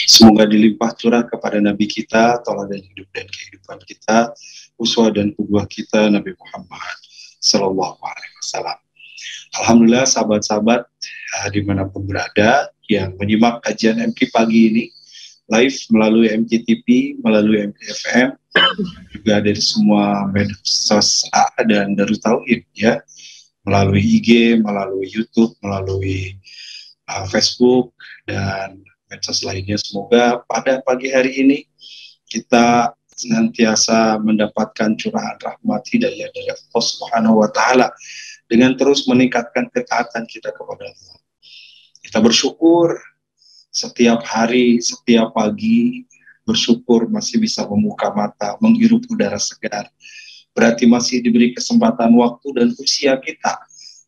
Semoga dilimpah curah kepada Nabi kita, teladan hidup dan kehidupan kita, uswah dan qudwah kita Nabi Muhammad Sallallahu Alaihi Wasallam. Alhamdulillah sahabat-sahabat dimanapun berada yang menyimak kajian MQ pagi ini live melalui MQ TV, melalui MQ FM, juga dari semua medsos dan Darut Tauhid ya, melalui IG, melalui YouTube, melalui Facebook dan medsos lainnya. Semoga pada pagi hari ini kita senantiasa mendapatkan curahan rahmat hidayah dari Allah Subhanahu wa taala dengan terus meningkatkan ketaatan kita kepada Allah. Kita bersyukur setiap hari, setiap pagi, bersyukur masih bisa membuka mata, menghirup udara segar. Berarti masih diberi kesempatan waktu dan usia kita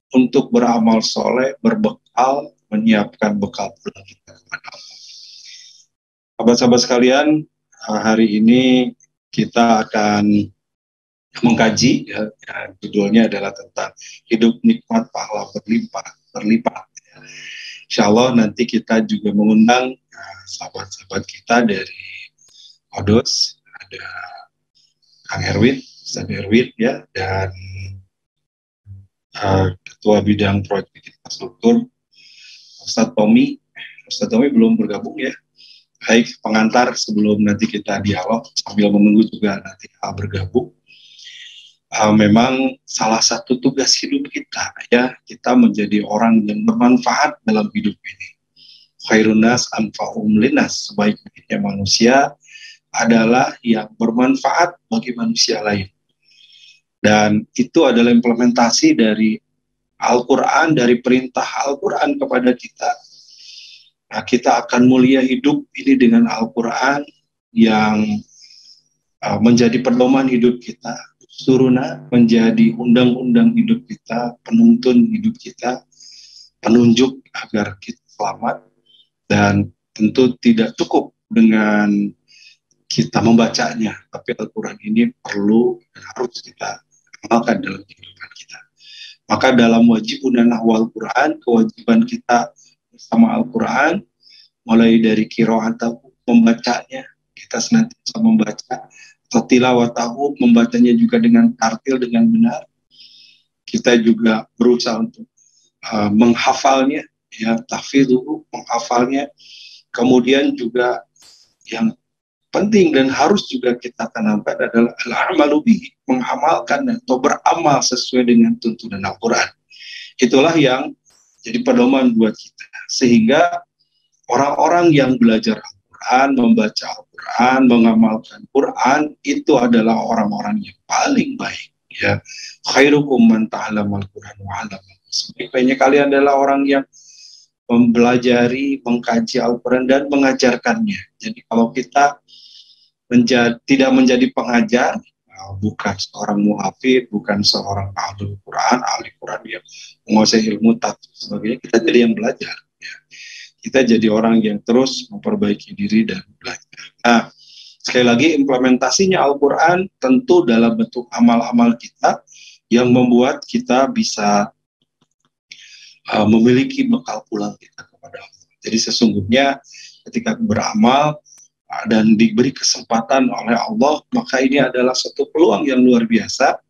untuk beramal soleh, berbekal, menyiapkan bekal pulang kita kepada Allah. Sahabat-sahabat sekalian, hari ini kita akan mengkaji, judulnya adalah tentang hidup nikmat pahala berlipat. Insya Allah nanti kita juga mengundang sahabat-sahabat kita dari Odos, ada Kang Erwin, Ustaz Erwin ya, dan Ketua Bidang Proyek Infrastruktur Ustaz Tommy. Ustaz Tommy belum bergabung ya. Baik, pengantar sebelum nanti kita dialog sambil menunggu juga nanti bergabung. Memang salah satu tugas hidup kita ya, kita menjadi orang yang bermanfaat dalam hidup ini. Khairun nas anfa'uhum linnas, sebaik-baiknya manusia adalah yang bermanfaat bagi manusia lain. Dan itu adalah implementasi dari Al-Quran, dari perintah Al-Quran kepada kita. Nah, kita akan mulia hidup ini dengan Al-Quran yang menjadi pedoman hidup kita, suruna menjadi undang-undang hidup kita, penuntun hidup kita, penunjuk agar kita selamat. Dan tentu tidak cukup dengan kita membacanya, tapi Al-Quran ini perlu dan harus kita amalkan dalam kehidupan kita. Maka dalam wajibun nahwal Quran, kewajiban kita bersama Al-Quran, mulai dari qiraatahu, membacanya, kita senantiasa membaca, atau tilawatahu, membacanya juga dengan tartil, dengan benar. Kita juga berusaha untuk menghafalnya, ya, tahfidzuhu, menghafalnya. Kemudian juga yang penting dan harus juga kita tanamkan adalah al-amalu bihi, mengamalkan atau beramal sesuai dengan tuntunan Al-Quran. Itulah yang jadi pedoman buat kita. Sehingga orang-orang yang belajar Al-Quran, membaca Al-Quran, mengamalkan Quran, itu adalah orang-orang yang paling baik. Ya, khairukum man ta'allama al-Quran wa 'allamahu. Sebaik-baiknya kalian adalah orang yang mempelajari, mengkaji Al-Quran dan mengajarkannya. Jadi kalau kita tidak menjadi pengajar, bukan seorang muhafid, bukan seorang ahli Quran yang menguasai ilmu tafsir sebagainya, kita jadi yang belajar. Ya. Kita jadi orang yang terus memperbaiki diri dan belajar. Nah, sekali lagi implementasinya Al-Quran tentu dalam bentuk amal-amal kita yang membuat kita bisa memiliki bekal pulang kita kepada Allah. Jadi sesungguhnya ketika beramal dan diberi kesempatan oleh Allah, maka ini adalah suatu peluang yang luar biasa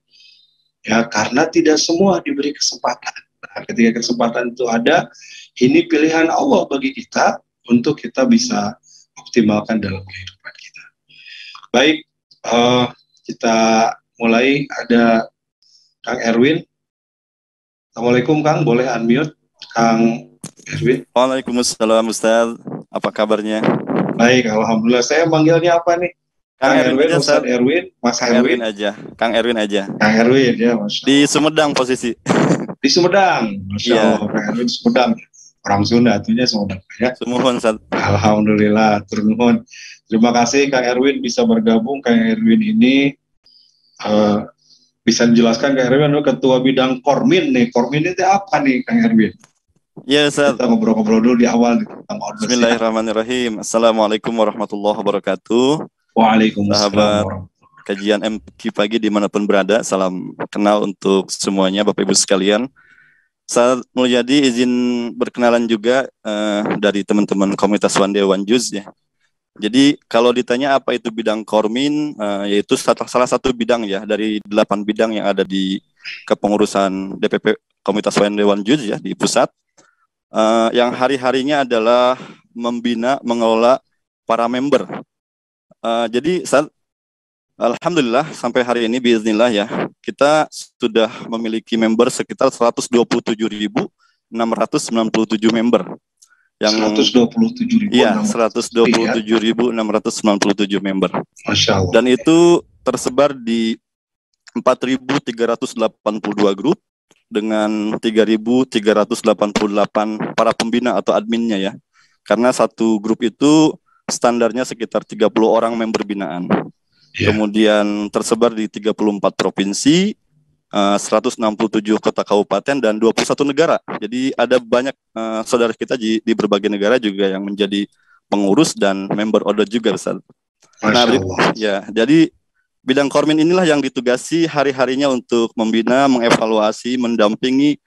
ya, karena tidak semua diberi kesempatan. Nah, ketika kesempatan itu ada, ini pilihan Allah bagi kita untuk kita bisa optimalkan dalam kehidupan kita. Baik, kita mulai. Ada Kang Erwin. Assalamualaikum Kang, boleh unmute Kang Erwin? Waalaikumsalam Ustaz, apa kabarnya? Baik, alhamdulillah. Saya manggilnya apa nih? Kang Erwin aja, Ustaz Erwin, Mas Kang Erwin aja. Kang Erwin aja. Kang Erwin ya, Masya Allah. Di Sumedang posisi. Di Sumedang, Masya Allah. Kang Erwin Sumedang. Orang Sunda, artinya Sumedang ya. Sumuhun, Ustaz. Alhamdulillah, turnuhun. Terima kasih Kang Erwin bisa bergabung. Kang Erwin ini Bisa dijelaskan Kang Erwin, ketua bidang Kormin nih. Kormin itu apa nih Kang Erwin? Ya, Ustaz. Kita ngobrol-ngobrol dulu di awal tentang Odos. Bismillahirrahmanirrahim. Assalamualaikum warahmatullahi wabarakatuh. Waalaikumsalam Sahabat warahmatullahi. kajian MQ pagi dimanapun berada, salam kenal untuk semuanya Bapak Ibu sekalian. Saat Mulyadi izin berkenalan juga dari teman-teman komunitas One Day One Juz ya. Jadi kalau ditanya apa itu bidang Kormin, yaitu salah satu bidang ya dari 8 bidang yang ada di kepengurusan DPP komunitas One Day One Juz ya di pusat. Yang hari-harinya adalah membina, mengelola para member. Jadi alhamdulillah sampai hari ini biiznillah ya, kita sudah memiliki member sekitar 127.697 member. Yang 127.000. Iya, 127.697 member. Masya Allah. Dan itu tersebar di 4.382 grup dengan 3.388 para pembina atau adminnya ya. Karena satu grup itu standarnya sekitar 30 orang member binaan. Yeah. Kemudian tersebar di 34 provinsi, 167 kota kabupaten dan 21 negara. Jadi ada banyak saudara kita di berbagai negara juga yang menjadi pengurus dan member ODO juga, Ustaz. Nah, ya, jadi bidang Kormin inilah yang ditugasi hari-harinya untuk membina, mengevaluasi, mendampingi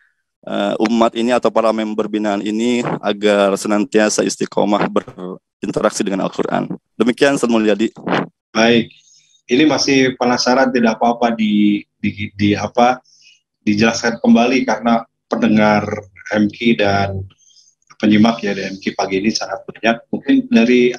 umat ini atau para member binaan ini agar senantiasa istiqomah berinteraksi dengan Al-Quran. Demikian, Ustaz Mulyadi. Baik, ini masih penasaran, tidak apa-apa dijelaskan kembali karena pendengar MQ dan penyimak ya di MQ pagi ini sangat banyak. Mungkin dari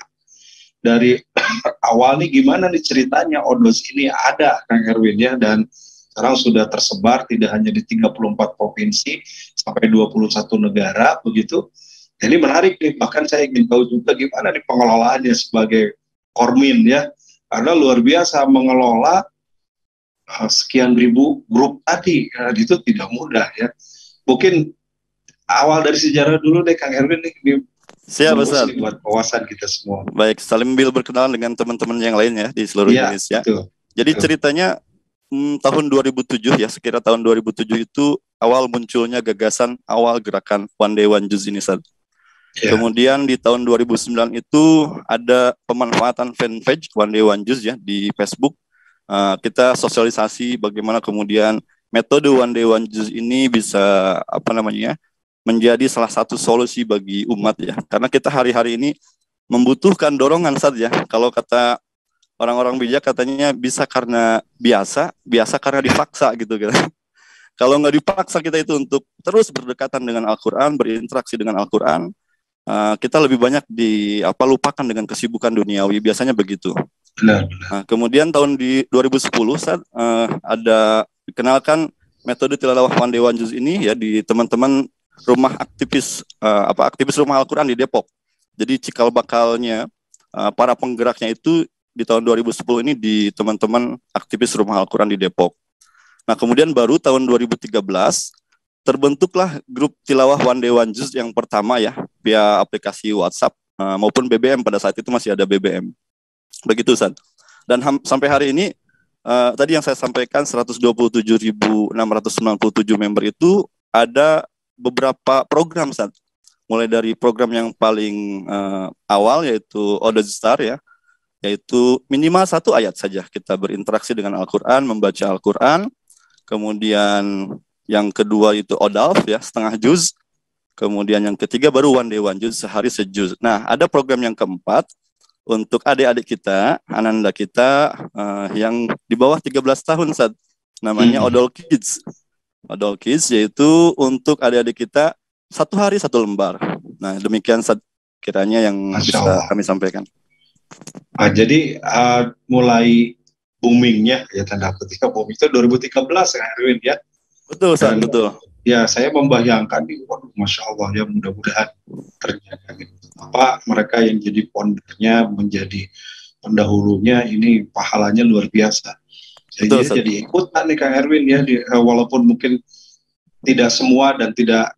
awal nih gimana nih ceritanya Odos ini ada Kang Erwin ya, dan sekarang sudah tersebar tidak hanya di 34 provinsi sampai 21 negara begitu. Jadi menarik nih, bahkan saya ingin tahu juga gimana nih pengelolaannya sebagai Kormin ya, karena luar biasa mengelola sekian ribu grup tadi itu tidak mudah ya. Mungkin awal dari sejarah dulu deh Kang Erwin nih. Siap, Ustaz. Buat wawasan kita semua. Baik, sambil berkenalan dengan teman-teman yang lain ya di seluruh Indonesia. Betul. Jadi ceritanya tahun 2007 ya, sekira tahun 2007 itu awal munculnya gagasan awal gerakan One Day One Juz ini, Ustaz. Yeah. Kemudian di tahun 2009 itu ada pemanfaatan fanpage One Day One Juz ya di Facebook. Kita sosialisasi bagaimana kemudian metode One Day One Juz ini bisa menjadi salah satu solusi bagi umat ya. Karena kita hari-hari ini membutuhkan dorongan saja. Kalau kata orang-orang bijak katanya bisa karena biasa karena dipaksa gitu. Kalau nggak dipaksa kita itu untuk terus berdekatan dengan Al-Quran, berinteraksi dengan Al-Quran, kita lebih banyak lupakan dengan kesibukan duniawi, biasanya begitu. Benar. Kemudian tahun di 2010 ada dikenalkan metode tilawah One Day One Juz ini ya di teman-teman rumah aktivis rumah Al-Quran di Depok. Jadi cikal bakalnya para penggeraknya itu di tahun 2010 ini di teman-teman aktivis rumah Al-Quran di Depok. Nah, kemudian baru tahun 2013 terbentuklah grup tilawah One Day One Juz yang pertama ya via aplikasi WhatsApp maupun BBM, pada saat itu masih ada BBM. Begitu, Ustaz. Dan sampai hari ini tadi yang saya sampaikan 127.697 member itu ada beberapa program, Ustaz. Mulai dari program yang paling awal yaitu Odos Star ya, yaitu minimal 1 ayat saja kita berinteraksi dengan Al-Quran, membaca Al-Quran. Kemudian yang kedua itu Odalf ya, setengah juz. Kemudian yang ketiga baru One Day One Juz, sehari sejuz. Nah, ada program yang keempat untuk adik-adik kita, ananda kita yang di bawah 13 tahun, Ustaz. Namanya Odol Kids. Odol Kids yaitu untuk adik-adik kita 1 hari 1 lembar. Nah, demikian kiranya yang bisa kami sampaikan. Jadi mulai boomingnya ya, tanda petik booming itu 2013 ya Erwin ya. Betul, Ustaz, betul. Ya, saya membayangkan nih, waduh, Masya Allah ya, mudah-mudahan ternyata gitu. Mereka yang jadi foundernya, menjadi pendahulunya ini pahalanya luar biasa. Jadi ikutan nih Kang Erwin ya, walaupun mungkin tidak semua dan tidak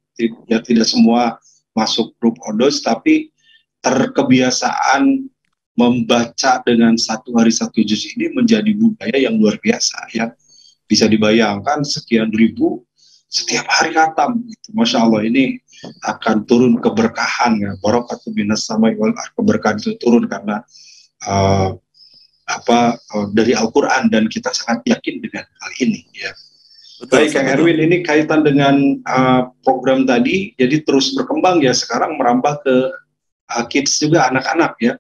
semua masuk grup Odos, tapi terkebiasaan membaca dengan 1 hari 1 juz ini menjadi budaya yang luar biasa ya. Bisa dibayangkan sekian ribu setiap hari khatam. Masya Allah, ini akan turun keberkahan ya. Barakatuh minas samai wal ardh, keberkahan itu turun karena uh, dari Al-Quran, dan kita sangat yakin dengan hal ini ya. Betul, Baik Ustaz, Kang betul. Erwin, ini kaitan dengan program tadi, jadi terus berkembang ya, sekarang merambah ke kids juga, anak-anak ya.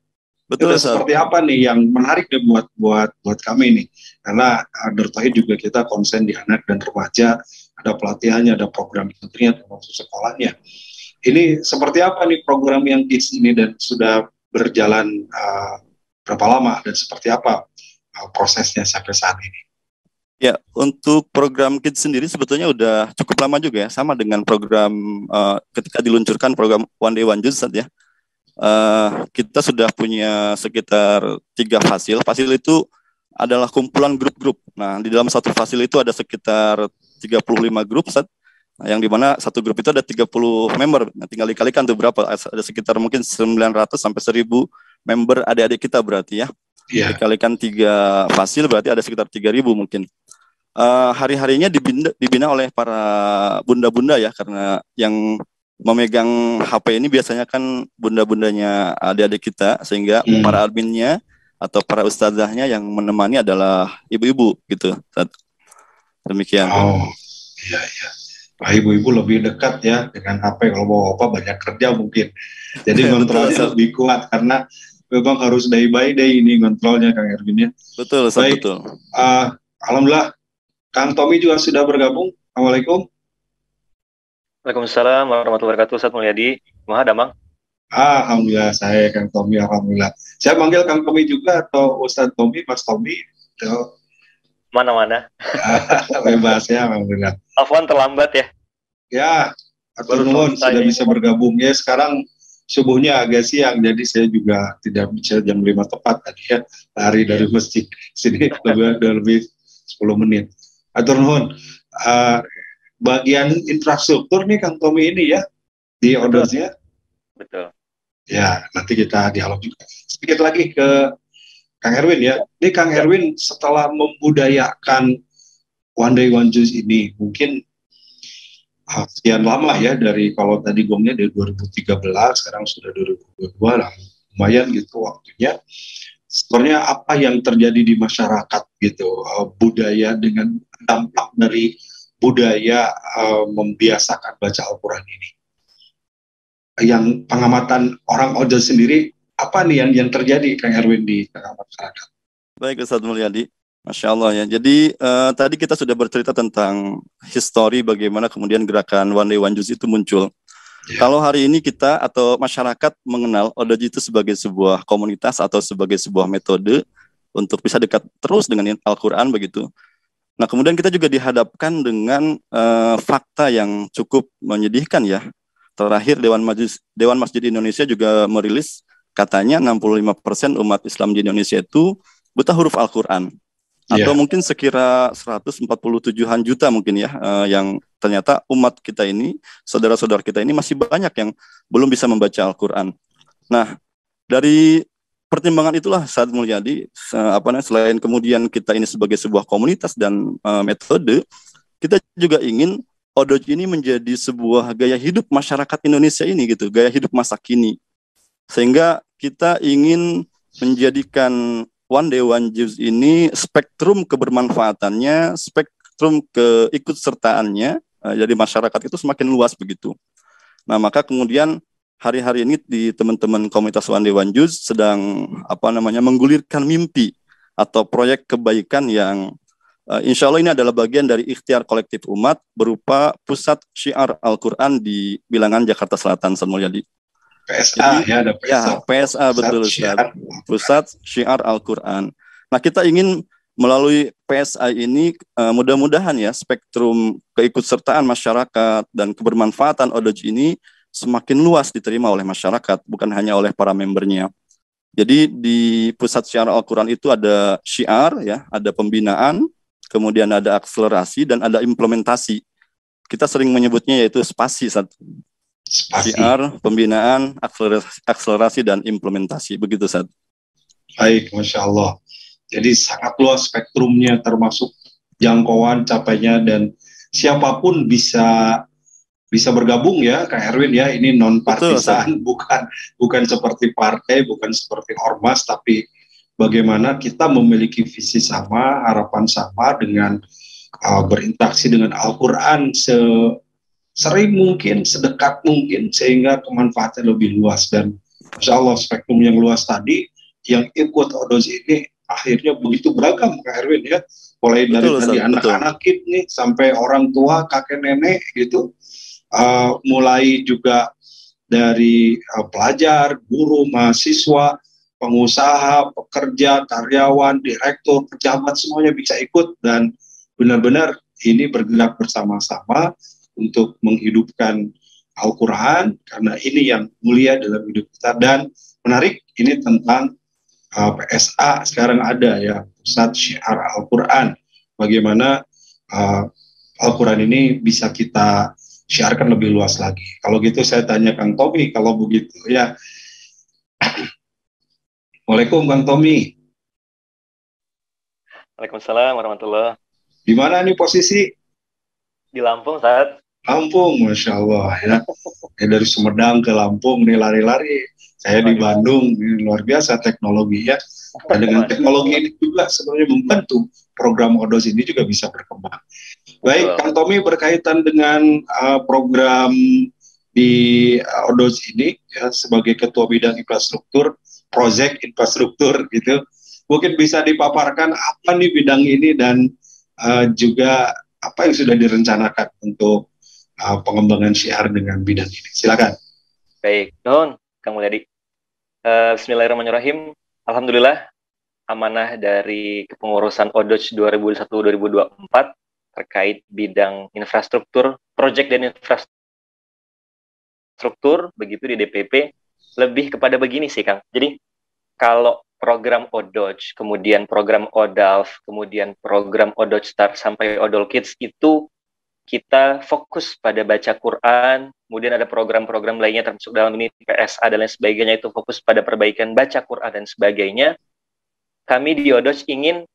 Itu Betul, udah Ustaz. seperti apa nih yang menarik deh buat kami nih, karena Dartohid juga kita konsen di anak dan remaja, ada pelatihannya, ada program menterinya, termasuk sekolahnya. Ini seperti apa nih program yang kids ini, dan sudah berjalan berapa lama, dan seperti apa prosesnya sampai saat ini? Ya, untuk program Kids sendiri sebetulnya udah cukup lama juga ya, sama dengan program ketika diluncurkan program One Day One Juz, Ustaz, ya. Kita sudah punya sekitar 3 fasil. Fasil itu adalah kumpulan grup-grup. Nah, di dalam satu fasil itu ada sekitar 35 grup, Ustaz. Nah, yang dimana satu grup itu ada 30 member. Nah, tinggal dikalikan tuh berapa? Ada sekitar mungkin 900 sampai 1000 member adik-adik kita berarti ya. Iya. Dikalikan 3 fasil berarti ada sekitar 3000 mungkin. Hari-harinya dibina oleh para bunda-bunda ya, karena yang memegang HP ini biasanya kan bunda-bundanya adik-adik kita, sehingga para adminnya atau para ustazahnya yang menemani adalah ibu-ibu gitu. Demikian. Oh, iya, iya. Nah, ibu-ibu lebih dekat ya dengan HP, kalau bapak banyak kerja mungkin. Jadi ngontrolnya lebih kuat, karena memang harus day by day ini ngontrolnya Kang Erwin ya. Betul, Ustaz, Baik, betul. Alhamdulillah Kang Tommy juga sudah bergabung. Assalamualaikum. Waalaikumsalam warahmatullahi wabarakatuh, Ustaz Mulyadi. Kumaha damang? Alhamdulillah, saya Kang Tommy, alhamdulillah. Saya manggil Kang Tommy juga, atau Ustadz Tommy, Mas Tommy? Mana-mana. Bebas ya, alhamdulillah. Afwan terlambat ya. Ya, atur nuhun sudah bisa bergabung ya. Sekarang subuhnya agak siang, jadi saya juga tidak bisa jam 5 tepat tadi ya, lari dari masjid sini lebih 10 menit. Atur nuhun. Bagian infrastruktur nih Kang Tommy ini ya, di ordersnya. Betul. Ya, nanti kita dialog juga. Sedikit lagi ke Kang Erwin ya. Ini Kang Erwin setelah membudayakan One Day One Juz ini, mungkin sekian lama ya, dari kalau tadi gongnya dari 2013, sekarang sudah 2022 lah, lumayan gitu waktunya. Sebenarnya apa yang terjadi di masyarakat gitu, budaya dengan dampak dari budaya membiasakan baca Al-Quran ini. Yang pengamatan orang ojol sendiri, apa nih yang terjadi Kang Erwin di tengah masyarakat? Baik, Ustaz Mulyadi. Masya Allah ya. Jadi tadi kita sudah bercerita tentang histori bagaimana kemudian gerakan One Day One Juz itu muncul. Ya. Kalau hari ini kita atau masyarakat mengenal Odoji itu sebagai sebuah komunitas atau sebagai sebuah metode untuk bisa dekat terus dengan Al-Quran begitu. Nah, kemudian kita juga dihadapkan dengan fakta yang cukup menyedihkan ya. Terakhir Dewan Masjid Indonesia juga merilis, katanya 65% umat Islam di Indonesia itu buta huruf Al-Quran. Atau mungkin sekira 147-an juta mungkin ya, yang ternyata umat kita ini, saudara-saudara kita ini masih banyak yang belum bisa membaca Al-Quran. Nah, dari pertimbangan itulah Ustaz Mulyadi, selain kemudian kita ini sebagai sebuah komunitas dan metode, kita juga ingin Odoj ini menjadi sebuah gaya hidup masyarakat Indonesia ini gitu, gaya hidup masa kini. Sehingga kita ingin menjadikan One Day One Juz ini spektrum kebermanfaatannya, spektrum keikutsertaannya jadi masyarakat itu semakin luas begitu. Nah, maka kemudian hari-hari ini di teman-teman komunitas One Day One Juz sedang menggulirkan mimpi atau proyek kebaikan yang insya Allah ini adalah bagian dari ikhtiar kolektif umat berupa pusat syiar Al-Quran di Bilangan, Jakarta Selatan, Ustaz Mulyadi. PSA. Jadi, ya, ada PSA. Ya, PSA betul, Ustaz. Pusat Syiar Al-Quran. Nah, kita ingin melalui PSA ini mudah-mudahan ya spektrum keikutsertaan masyarakat dan kebermanfaatan Odoj ini semakin luas diterima oleh masyarakat, bukan hanya oleh para membernya. Jadi di Pusat Syiar Al-Quran itu ada syiar, ya, ada pembinaan, kemudian ada akselerasi dan ada implementasi. Kita sering menyebutnya yaitu spasi, Ustaz. Syiar, pembinaan, akselerasi dan implementasi, begitu Ustaz. Baik, Masya Allah. Jadi sangat luas spektrumnya, termasuk jangkauan capainya, dan siapapun bisa bergabung ya Kak Erwin ya. Ini non Betul, Ustaz. partisan, bukan seperti partai, bukan seperti ormas, tapi bagaimana kita memiliki visi sama, harapan sama, dengan berinteraksi dengan Al-Quran sering mungkin, sedekat mungkin, sehingga kemanfaatan lebih luas. Dan Insya Allah spektrum yang luas tadi yang ikut ODOS ini akhirnya begitu beragam Kak Erwin ya, mulai dari Betul, tadi Ustaz. Betul. anak-anak nih sampai orang tua, kakek nenek gitu. Mulai juga dari pelajar, guru, mahasiswa, pengusaha, pekerja, karyawan, direktur, pejabat, semuanya bisa ikut, dan benar-benar ini bergerak bersama-sama untuk menghidupkan Al-Quran, karena ini yang mulia dalam hidup kita. Dan menarik, ini tentang PSA sekarang ada ya, Pusat Syiar Al-Quran, bagaimana Al-Quran ini bisa kita syiarkan lebih luas lagi. Kalau gitu saya tanya Kang Tommy, kalau begitu ya. Waalaikumsalam Kang Tommy. Waalaikumsalam warahmatullahi. Di mana nih posisi? Di Lampung, saat. Lampung, Masya Allah ya. Dari Sumedang ke Lampung nih lari-lari. Saya di Bandung, ini luar biasa teknologi ya. Dan dengan teknologi ini juga sebenarnya membantu program ODOS ini juga bisa berkembang. Baik, Kang Tommy, berkaitan dengan program di ODOS ini ya, sebagai Ketua Bidang Infrastruktur, Project Infrastruktur gitu, mungkin bisa dipaparkan apa nih bidang ini, dan juga apa yang sudah direncanakan untuk pengembangan syiar dengan bidang ini. Silakan. Baik, Don, Kang Mulyadi. Bismillahirrahmanirrahim. Alhamdulillah, amanah dari kepengurusan ODOS 2001-2024 terkait bidang infrastruktur, proyek dan infrastruktur, begitu di DPP, lebih kepada begini sih, Kang. Jadi, kalau program ODOJ, kemudian program ODALF, kemudian program ODOJ Start sampai ODOL Kids, itu kita fokus pada baca Quran, kemudian ada program-program lainnya termasuk dalam ini PSA dan lain sebagainya, itu fokus pada perbaikan baca Quran dan sebagainya. Kami di ODOJ ingin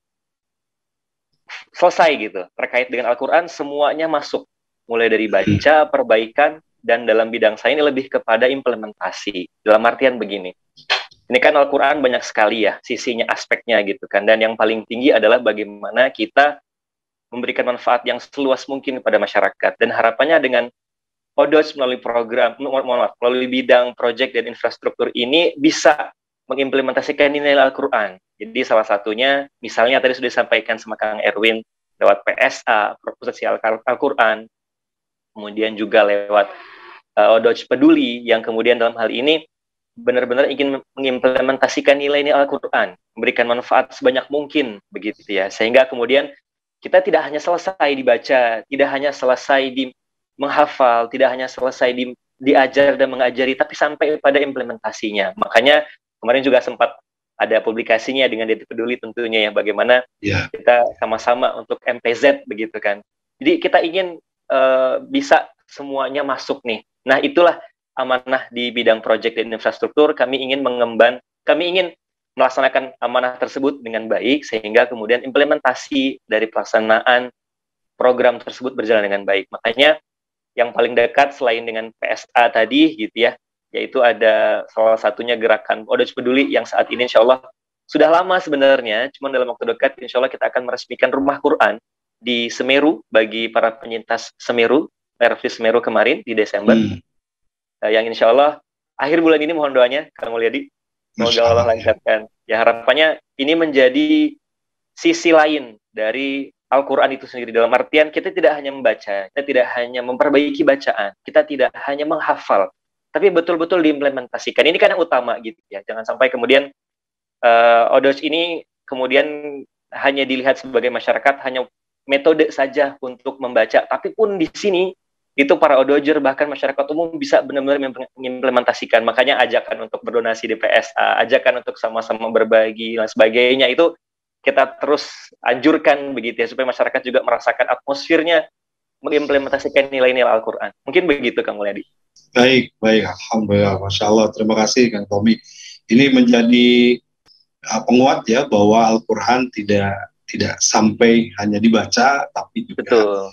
selesai gitu, terkait dengan Al-Quran semuanya masuk, mulai dari baca, perbaikan, dan dalam bidang saya ini lebih kepada implementasi. Dalam artian begini, ini kan Al-Quran banyak sekali ya sisinya, aspeknya gitu kan, dan yang paling tinggi adalah bagaimana kita memberikan manfaat yang seluas mungkin kepada masyarakat. Dan harapannya dengan ODOS melalui program, melalui bidang proyek dan infrastruktur ini bisa mengimplementasikan nilai Al-Quran. Jadi salah satunya, misalnya tadi sudah disampaikan sama Kang Erwin, lewat PSA, Pusat Syiar Al-Quran, kemudian juga lewat ODOS Peduli, yang kemudian dalam hal ini benar-benar ingin mengimplementasikan nilai-nilai Al-Quran, memberikan manfaat sebanyak mungkin, begitu ya, sehingga kemudian kita tidak hanya selesai dibaca, tidak hanya selesai di menghafal, tidak hanya selesai diajar dan mengajari, tapi sampai pada implementasinya. Makanya kemarin juga sempat ada publikasinya dengan DT Peduli tentunya ya, bagaimana kita sama-sama untuk MPZ begitu kan. Jadi kita ingin bisa semuanya masuk nih. Nah, itulah amanah di bidang proyek dan infrastruktur. Kami ingin melaksanakan amanah tersebut dengan baik, sehingga kemudian implementasi dari pelaksanaan program tersebut berjalan dengan baik. Makanya yang paling dekat selain dengan PSA tadi gitu ya, yaitu ada salah satunya gerakan ODOS Peduli yang saat ini insya Allah sudah lama sebenarnya, cuman dalam waktu dekat insya Allah kita akan meresmikan rumah Quran di Semeru bagi para penyintas Semeru, RFD Semeru kemarin di Desember. Yang insya Allah akhir bulan ini, mohon doanya Kang Mulyadi. Semoga Allah lancarkan. Ya, harapannya ini menjadi sisi lain dari Al-Quran itu sendiri. Dalam artian kita tidak hanya membaca, kita tidak hanya memperbaiki bacaan, kita tidak hanya menghafal, tapi betul-betul diimplementasikan. Ini kan yang utama gitu ya. Jangan sampai kemudian ODOS ini kemudian hanya dilihat sebagai masyarakat, hanya metode saja untuk membaca. Tapi pun di sini itu para odojer bahkan masyarakat umum bisa benar-benar mengimplementasikan. Makanya ajakan untuk berdonasi di PSA, ajakan untuk sama-sama berbagi dan sebagainya, itu kita terus anjurkan begitu ya, supaya masyarakat juga merasakan atmosfernya mengimplementasikan nilai-nilai Al-Quran. Mungkin begitu Kang Mulyadi. Baik, Alhamdulillah, Masya Allah, terima kasih Kang Tommy. Ini menjadi penguat ya, bahwa Al-Quran tidak tidak sampai hanya dibaca, tapi juga Betul.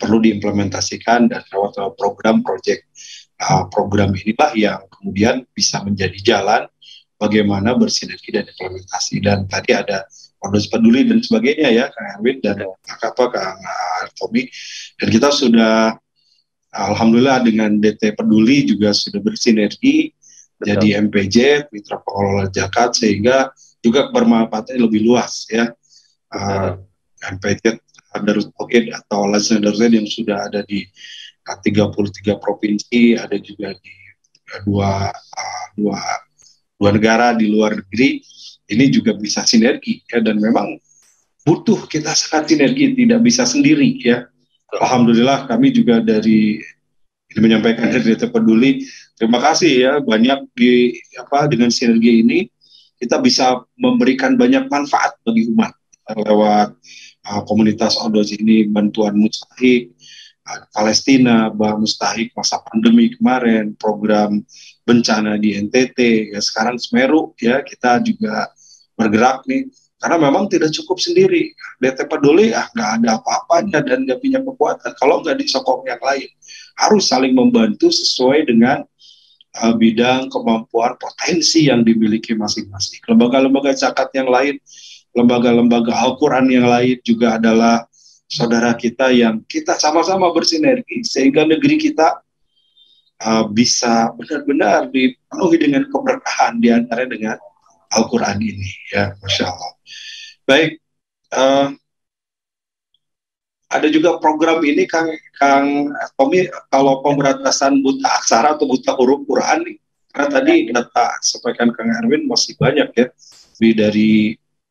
Perlu diimplementasikan, dan lewat program proyek program inilah yang kemudian bisa menjadi jalan bagaimana bersinergi dan implementasi. Dan tadi ada Odoj Peduli dan sebagainya ya, Kang Erwin dan Kang Tommy. Dan kita sudah alhamdulillah dengan DT Peduli juga sudah bersinergi. Betul. Jadi MPJ, Mitra Pengelola Zakat, sehingga juga bermanfaatnya lebih luas ya. MPJ Darut Tauhid atau Lajnah Darut Tauhid yang sudah ada di 33 provinsi, ada juga di dua negara di luar negeri. Ini juga bisa sinergi ya, dan memang butuh kita sangat sinergi, tidak bisa sendiri ya. Alhamdulillah kami juga dari ini menyampaikan dari DT Peduli, terima kasih ya, banyak dengan sinergi ini kita bisa memberikan banyak manfaat bagi umat lewat komunitas Odoj ini, bantuan mustahik Palestina, mustahik masa pandemi kemarin, program bencana di NTT, ya sekarang Semeru ya, kita juga bergerak nih, karena memang tidak cukup sendiri. DT Peduli nggak ada apa-apanya dan nggak punya kekuatan kalau nggak disokong yang lain. Harus saling membantu sesuai dengan bidang kemampuan potensi yang dimiliki masing-masing. Lembaga-lembaga zakat yang lain, lembaga-lembaga Al-Quran yang lain juga adalah saudara kita yang kita sama-sama bersinergi sehingga negeri kita bisa benar-benar dipenuhi dengan keberkahan, diantaranya dengan Al-Quran ini ya, Masya Allah. Baik, ada juga program ini Kang Tommy, kalau pemberantasan buta aksara atau buta huruf Quran nih, karena tadi data sampaikan Kang Erwin masih banyak ya, lebih dari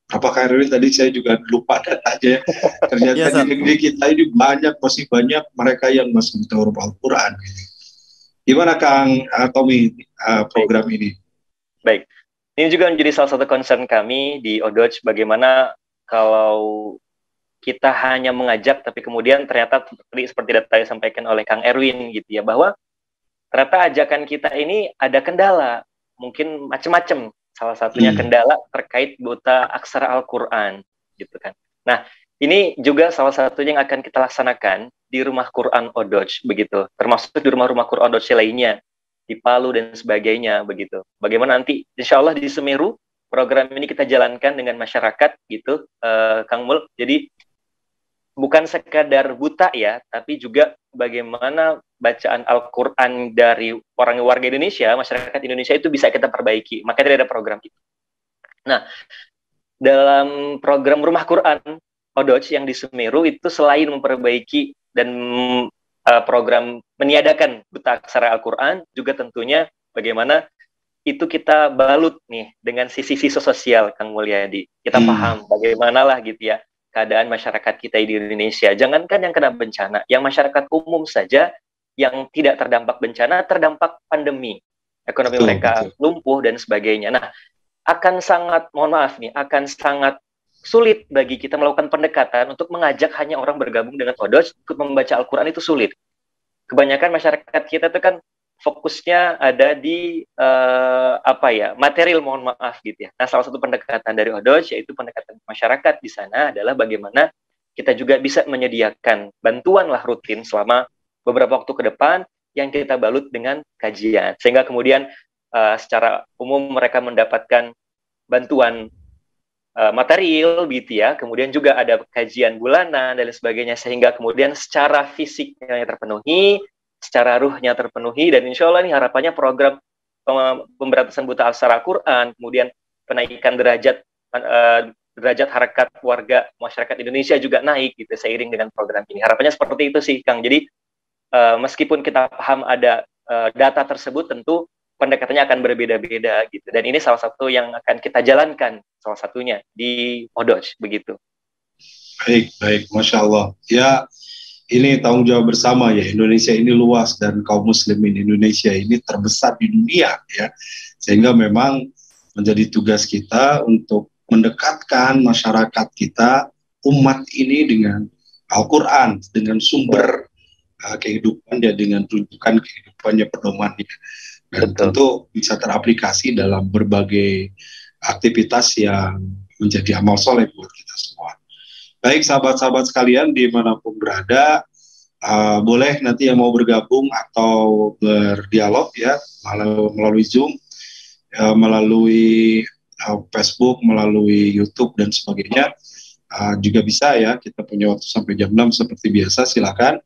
berapa Kang Erwin tadi saya juga lupa datanya. Ternyata di negeri kita ini masih banyak mereka yang masih buta huruf Al-Quran. Gimana Kang Tommy program ini? Baik. Ini juga menjadi salah satu concern kami di Odoj, bagaimana kalau kita hanya mengajak, tapi kemudian ternyata seperti data yang disampaikan oleh Kang Erwin gitu ya, bahwa ternyata ajakan kita ini ada kendala, mungkin macam-macam. Salah satunya kendala terkait buta aksara Al-Quran gitu kan. Nah, ini juga salah satunya yang akan kita laksanakan di Rumah Quran Odoj begitu, termasuk di rumah-rumah Quran Odoj lainnya, di Palu dan sebagainya begitu. Bagaimana nanti insya Allah di Semeru program ini kita jalankan dengan masyarakat gitu, Kang Mul. Jadi bukan sekadar buta ya, tapi juga bagaimana bacaan Al-Quran dari warga Indonesia, masyarakat Indonesia itu bisa kita perbaiki. Makanya ada program itu. Nah, dalam program Rumah Quran Odoj yang di Semeru itu selain memperbaiki dan program meniadakan buta aksara Al-Quran, juga tentunya bagaimana itu kita balut nih dengan sisi-sisi sosial, Kang Mulyadi. Kita paham bagaimana lah gitu ya keadaan masyarakat kita di Indonesia. Jangankan yang kena bencana, yang masyarakat umum saja yang tidak terdampak bencana, terdampak pandemi. Ekonomi mereka lumpuh dan sebagainya. Nah, akan sangat, mohon maaf nih, akan sangat sulit bagi kita melakukan pendekatan untuk mengajak hanya orang bergabung dengan Odoj untuk membaca Al-Quran, itu sulit. Kebanyakan masyarakat kita itu kan fokusnya ada di material, mohon maaf gitu ya. Nah, salah satu pendekatan dari Odoj yaitu pendekatan masyarakat di sana adalah bagaimana kita juga bisa menyediakan bantuan lah rutin selama beberapa waktu ke depan yang kita balut dengan kajian, sehingga kemudian secara umum mereka mendapatkan bantuan material gitu ya, kemudian juga ada kajian bulanan dan sebagainya, sehingga kemudian secara fisiknya terpenuhi, secara ruhnya terpenuhi, dan insya Allah nih harapannya program pemberantasan buta aksara Al-Quran, kemudian penaikan derajat harakat warga masyarakat Indonesia juga naik gitu seiring dengan program ini. Harapannya seperti itu sih, Kang. Jadi meskipun kita paham ada data tersebut, tentu pendekatannya akan berbeda-beda gitu. Dan ini salah satu yang akan kita jalankan, salah satunya di Odoj begitu. Baik, Masya Allah. Ya, ini tanggung jawab bersama ya. Indonesia ini luas dan kaum muslimin Indonesia ini terbesar di dunia ya. Sehingga memang menjadi tugas kita untuk mendekatkan masyarakat kita, umat ini dengan Al-Quran, dengan sumber kehidupannya, dengan rujukan kehidupannya, pedomannya. Dan tentu bisa teraplikasi dalam berbagai aktivitas yang menjadi amal soleh buat kita semua. Baik sahabat-sahabat sekalian dimanapun berada, boleh nanti yang mau bergabung atau berdialog ya melalui Zoom, melalui Facebook, melalui YouTube dan sebagainya, juga bisa ya. Kita punya waktu sampai jam 6 seperti biasa, silakan.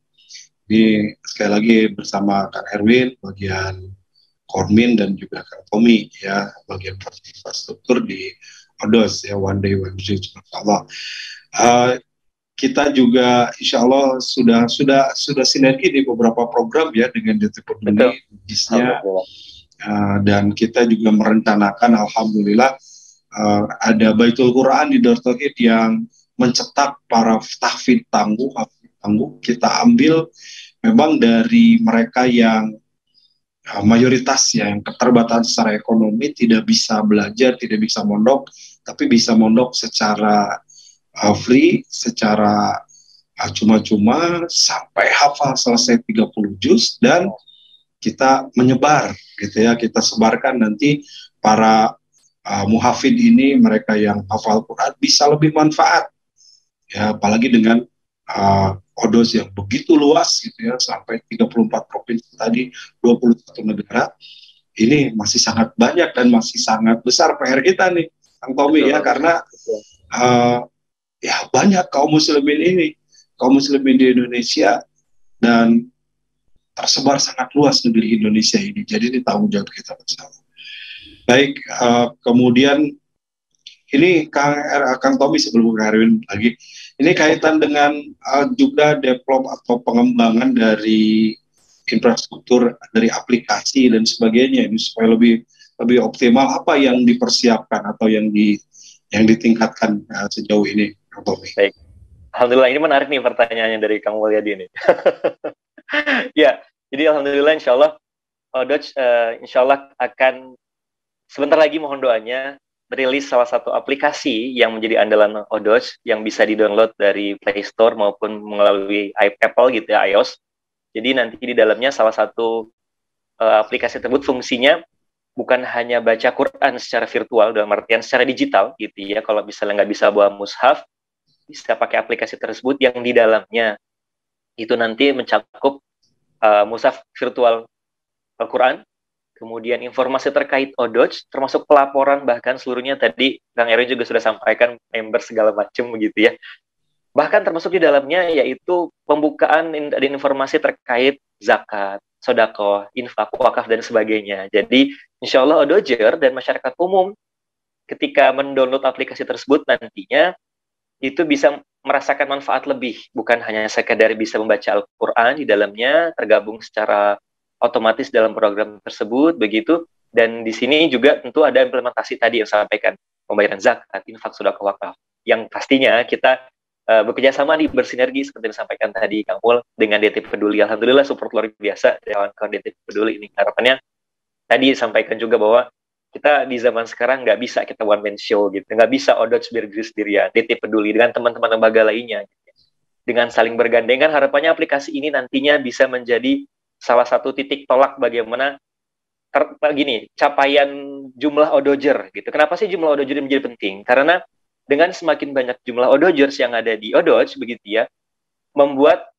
Ini sekali lagi bersama Kang Erwin bagian Kormin dan juga Kang Tommy ya bagian infrastruktur di ODOS ya, One Day One Dream, insyaallah. Kita juga insya Allah sudah sinergi di beberapa program ya dengan DT Peduli bisnisnya, dan kita juga merencanakan alhamdulillah ada Baitul Quran di Darut Tauhid yang mencetak para tahfidz tangguh. Kita ambil memang dari mereka yang mayoritas ya, yang keterbatasan secara ekonomi, tidak bisa belajar, tidak bisa mondok, tapi bisa mondok secara free, secara cuma-cuma sampai hafal selesai 30 juz, dan kita menyebar gitu ya, kita sebarkan nanti para muhafid ini, mereka yang hafal Quran bisa lebih manfaat ya, apalagi dengan ODOS yang begitu luas gitu ya, sampai 34 provinsi tadi, 21 negara. Ini masih sangat banyak dan masih sangat besar PR kita nih, Kang Tommy ya, karena ya banyak kaum muslimin di Indonesia dan tersebar sangat luas negeri Indonesia ini. Jadi ini tanggung jawab kita bersama. Baik, kemudian ini Kang Tommy sebelum Kang Erwin lagi, ini kaitan dengan juga develop atau pengembangan dari infrastruktur, dari aplikasi dan sebagainya ini supaya lebih optimal. Apa yang dipersiapkan atau yang ditingkatkan sejauh ini, Kang Tommy? Baik, alhamdulillah ini menarik nih pertanyaannya dari Kang Mulyadi ini. Ya, jadi alhamdulillah insya Allah ODOS insya Allah akan sebentar lagi, mohon doanya, merilis salah satu aplikasi yang menjadi andalan ODOS yang bisa di-download dari Play Store maupun melalui Apple gitu ya, iOS. Jadi nanti di dalamnya salah satu aplikasi tersebut fungsinya bukan hanya baca Quran secara virtual, dalam artian secara digital gitu ya. Kalau misalnya nggak bisa bawa mushaf, bisa pakai aplikasi tersebut yang di dalamnya itu nanti mencakup mushaf virtual Al-Quran, kemudian informasi terkait ODOS, termasuk pelaporan, bahkan seluruhnya tadi Kang Erwin juga sudah sampaikan, member segala macam begitu ya. Bahkan termasuk di dalamnya yaitu pembukaan dan informasi terkait zakat, sedekah, infak, wakaf, dan sebagainya. Jadi insya Allah ODOJer dan masyarakat umum ketika mendownload aplikasi tersebut nantinya itu bisa merasakan manfaat lebih, bukan hanya sekedar bisa membaca Al-Quran di dalamnya, tergabung secara otomatis dalam program tersebut begitu, dan di sini juga tentu ada implementasi tadi yang saya sampaikan, pembayaran zakat, infak, sedekah, wakaf, yang pastinya kita bekerja sama nih, bersinergi seperti yang disampaikan tadi Kang Mul dengan DT Peduli. Alhamdulillah support luar biasa dari kawan-kawan DT Peduli ini. Harapannya tadi disampaikan juga bahwa kita di zaman sekarang nggak bisa kita one man show gitu, nggak bisa ODOS berdiri sendirian, DT Peduli dengan teman-teman lembaga lainnya gitu. Dengan saling bergandengan, harapannya aplikasi ini nantinya bisa menjadi salah satu titik tolak bagaimana capaian jumlah ODOJer gitu. Kenapa sih jumlah ODOJer menjadi penting? Karena dengan semakin banyak jumlah ODOJers yang ada di ODOS begitu ya, membuat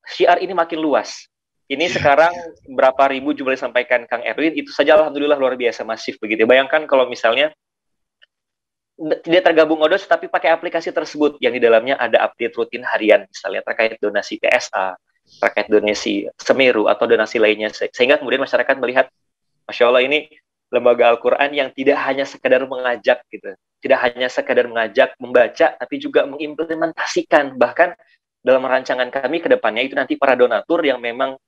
syiar ini makin luas. Ini sekarang berapa ribu jumlah disampaikan Kang Erwin, itu saja alhamdulillah luar biasa masif begitu. Bayangkan kalau misalnya tidak tergabung ODOS tapi pakai aplikasi tersebut yang di dalamnya ada update rutin harian misalnya terkait donasi PSA, terkait donasi Semeru atau donasi lainnya, sehingga kemudian masyarakat melihat, Masya Allah ini lembaga Al-Quran yang tidak hanya sekedar mengajak gitu, tidak hanya sekedar mengajak membaca, tapi juga mengimplementasikan. Bahkan dalam rancangan kami ke depannya itu nanti para donatur yang memang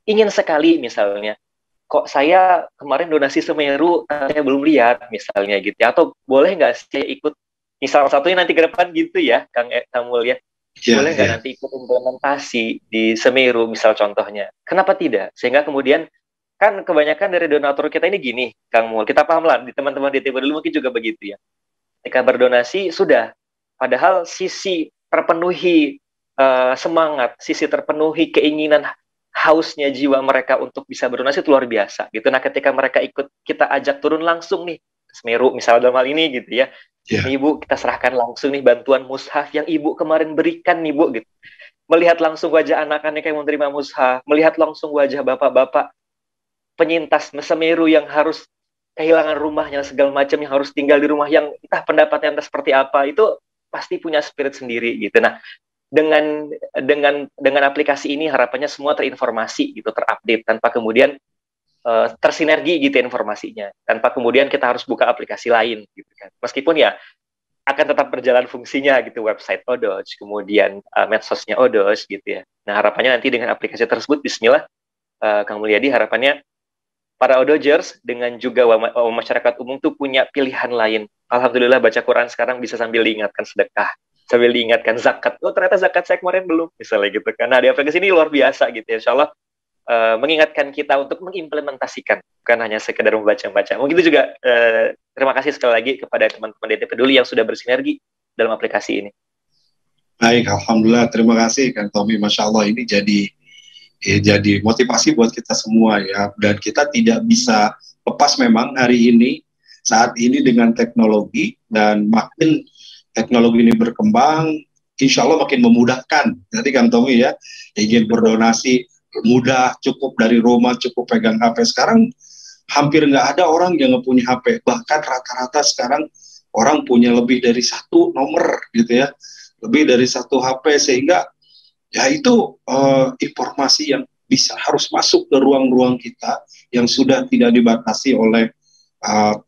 ingin sekali misalnya, kok saya kemarin donasi Semeru saya belum lihat misalnya gitu ya, atau boleh nggak saya ikut, misal satunya nanti ke depan gitu ya Kang Mul ya, boleh nggak nanti ikut implementasi di Semeru misal contohnya, kenapa tidak? Sehingga kemudian kan kebanyakan dari donatur kita ini gini Kang Mul, kita paham lah di teman-teman di DT dulu mungkin juga begitu ya, ketika berdonasi sudah, padahal sisi terpenuhi semangat, sisi terpenuhi keinginan, hausnya jiwa mereka untuk bisa berdonasi itu luar biasa gitu. Nah ketika mereka ikut kita ajak turun langsung nih Semeru misalnya dalam hal ini gitu ya. Yeah. Nih Bu, kita serahkan langsung nih bantuan mushaf yang Ibu kemarin berikan nih Bu gitu. Melihat langsung wajah anak-anak yang menerima mushaf, melihat langsung wajah bapak-bapak penyintas Semeru yang harus kehilangan rumahnya segala macam, yang harus tinggal di rumah yang entah pendapatnya entah seperti apa, itu pasti punya spirit sendiri gitu. Nah, dengan aplikasi ini harapannya semua terinformasi gitu, terupdate tanpa kemudian tersinergi gitu informasinya, tanpa kemudian kita harus buka aplikasi lain gitu kan. Meskipun ya akan tetap berjalan fungsinya gitu, website Odoj, kemudian medsosnya Odoj gitu ya. Nah, harapannya nanti dengan aplikasi tersebut, bismillah, Kang Mulyadi, harapannya para Odojers dengan juga masyarakat umum tuh punya pilihan lain. Alhamdulillah baca Quran sekarang bisa sambil diingatkan sedekah, sambil diingatkan zakat. Oh ternyata zakat saya kemarin belum, misalnya gitu. Karena di aplikasi ini luar biasa gitu ya. Insya Allah mengingatkan kita untuk mengimplementasikan, bukan hanya sekedar membaca-baca. Mungkin itu juga terima kasih sekali lagi kepada teman-teman DT Peduli yang sudah bersinergi dalam aplikasi ini. Baik, Alhamdulillah, terima kasih Kang Tommy. Masya Allah, ini jadi motivasi buat kita semua ya. Dan kita tidak bisa lepas memang hari ini, saat ini dengan teknologi, dan makin teknologi ini berkembang, insya Allah makin memudahkan. Nanti Kang Tommy ya, ingin berdonasi mudah, cukup dari rumah, cukup pegang HP. Sekarang hampir nggak ada orang yang nggak punya HP. Bahkan rata-rata sekarang orang punya lebih dari satu nomor gitu ya, lebih dari satu HP, sehingga ya itu informasi yang bisa harus masuk ke ruang-ruang kita yang sudah tidak dibatasi oleh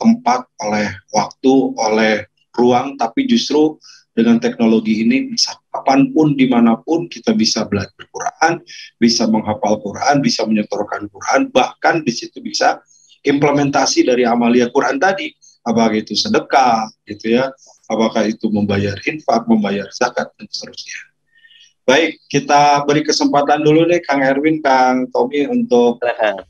tempat, oleh waktu, oleh ruang, tapi justru dengan teknologi ini bisa kapanpun, dimanapun kita bisa belajar Quran, bisa menghafal Quran, bisa menyetorkan Quran, bahkan di situ bisa implementasi dari amalia Quran tadi, apakah itu sedekah, gitu ya, apakah itu membayar infak, membayar zakat, dan seterusnya. Baik, kita beri kesempatan dulu nih Kang Erwin, Kang Tommy, untuk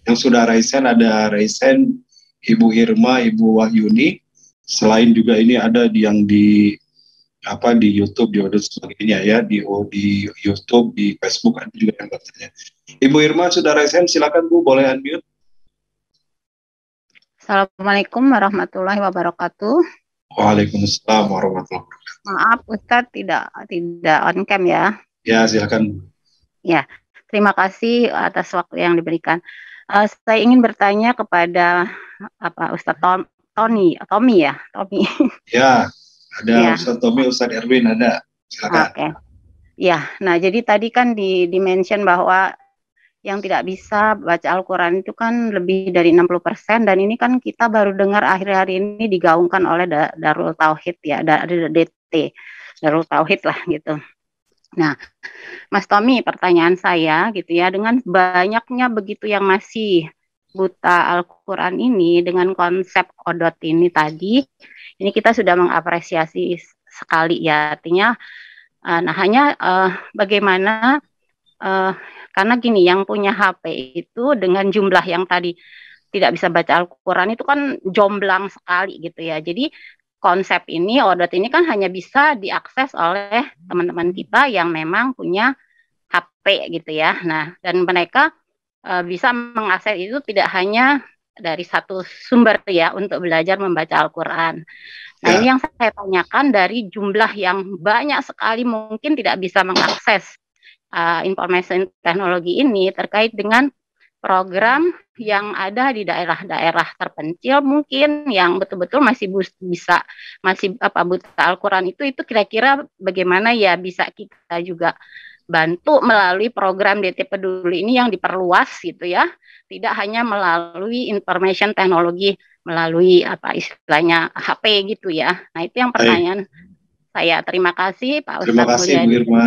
yang sudah raisen, ada raisen Ibu Irma, Ibu Wahyuni, selain juga ini ada yang di YouTube, di Odoj sebagainya ya, di YouTube, di Facebook ada juga yang bertanya. Ibu Irma sudah raisen, silakan Bu, boleh unmute. Assalamualaikum warahmatullahi wabarakatuh. Waalaikumsalam warahmatullahi wabarakatuh. Maaf Ustadz, tidak on cam ya. Ya, silakan. Ya, terima kasih atas waktu yang diberikan. Saya ingin bertanya kepada Ustadz Tommy ya, Tommy. Ya. Ada ya. Ustadz Tommy, Ustadz Erwin ada, silakan. Oke. Ya, nah jadi tadi kan di-mention bahwa yang tidak bisa baca Al-Quran itu kan lebih dari 60%, dan ini kan kita baru dengar akhir-akhir ini digaungkan oleh Darul Tauhid ya, dari DT, Darul Tauhid lah gitu. Nah, Mas Tommy, pertanyaan saya gitu ya, dengan banyaknya begitu yang masih buta Al-Quran ini, dengan konsep Odot ini tadi, ini kita sudah mengapresiasi sekali ya, artinya hanya bagaimana karena gini, yang punya HP itu dengan jumlah yang tadi tidak bisa baca Al-Quran itu kan jomblang sekali gitu ya. Jadi konsep ini, Odot ini kan hanya bisa diakses oleh teman-teman kita yang memang punya HP gitu ya. Nah, dan mereka bisa mengakses itu tidak hanya dari satu sumber ya untuk belajar membaca Al-Quran. Nah, ini yang saya tanyakan, dari jumlah yang banyak sekali mungkin tidak bisa mengakses informasi teknologi ini terkait dengan program yang ada di daerah-daerah terpencil mungkin yang betul-betul masih buta Al-Quran itu kira-kira bagaimana ya bisa kita juga bantu melalui program DT Peduli ini yang diperluas gitu ya, tidak hanya melalui information teknologi melalui istilahnya HP gitu ya. Nah, itu yang pertanyaan saya. Terima kasih Pak Ustadz. Terima kasih Bu Irma.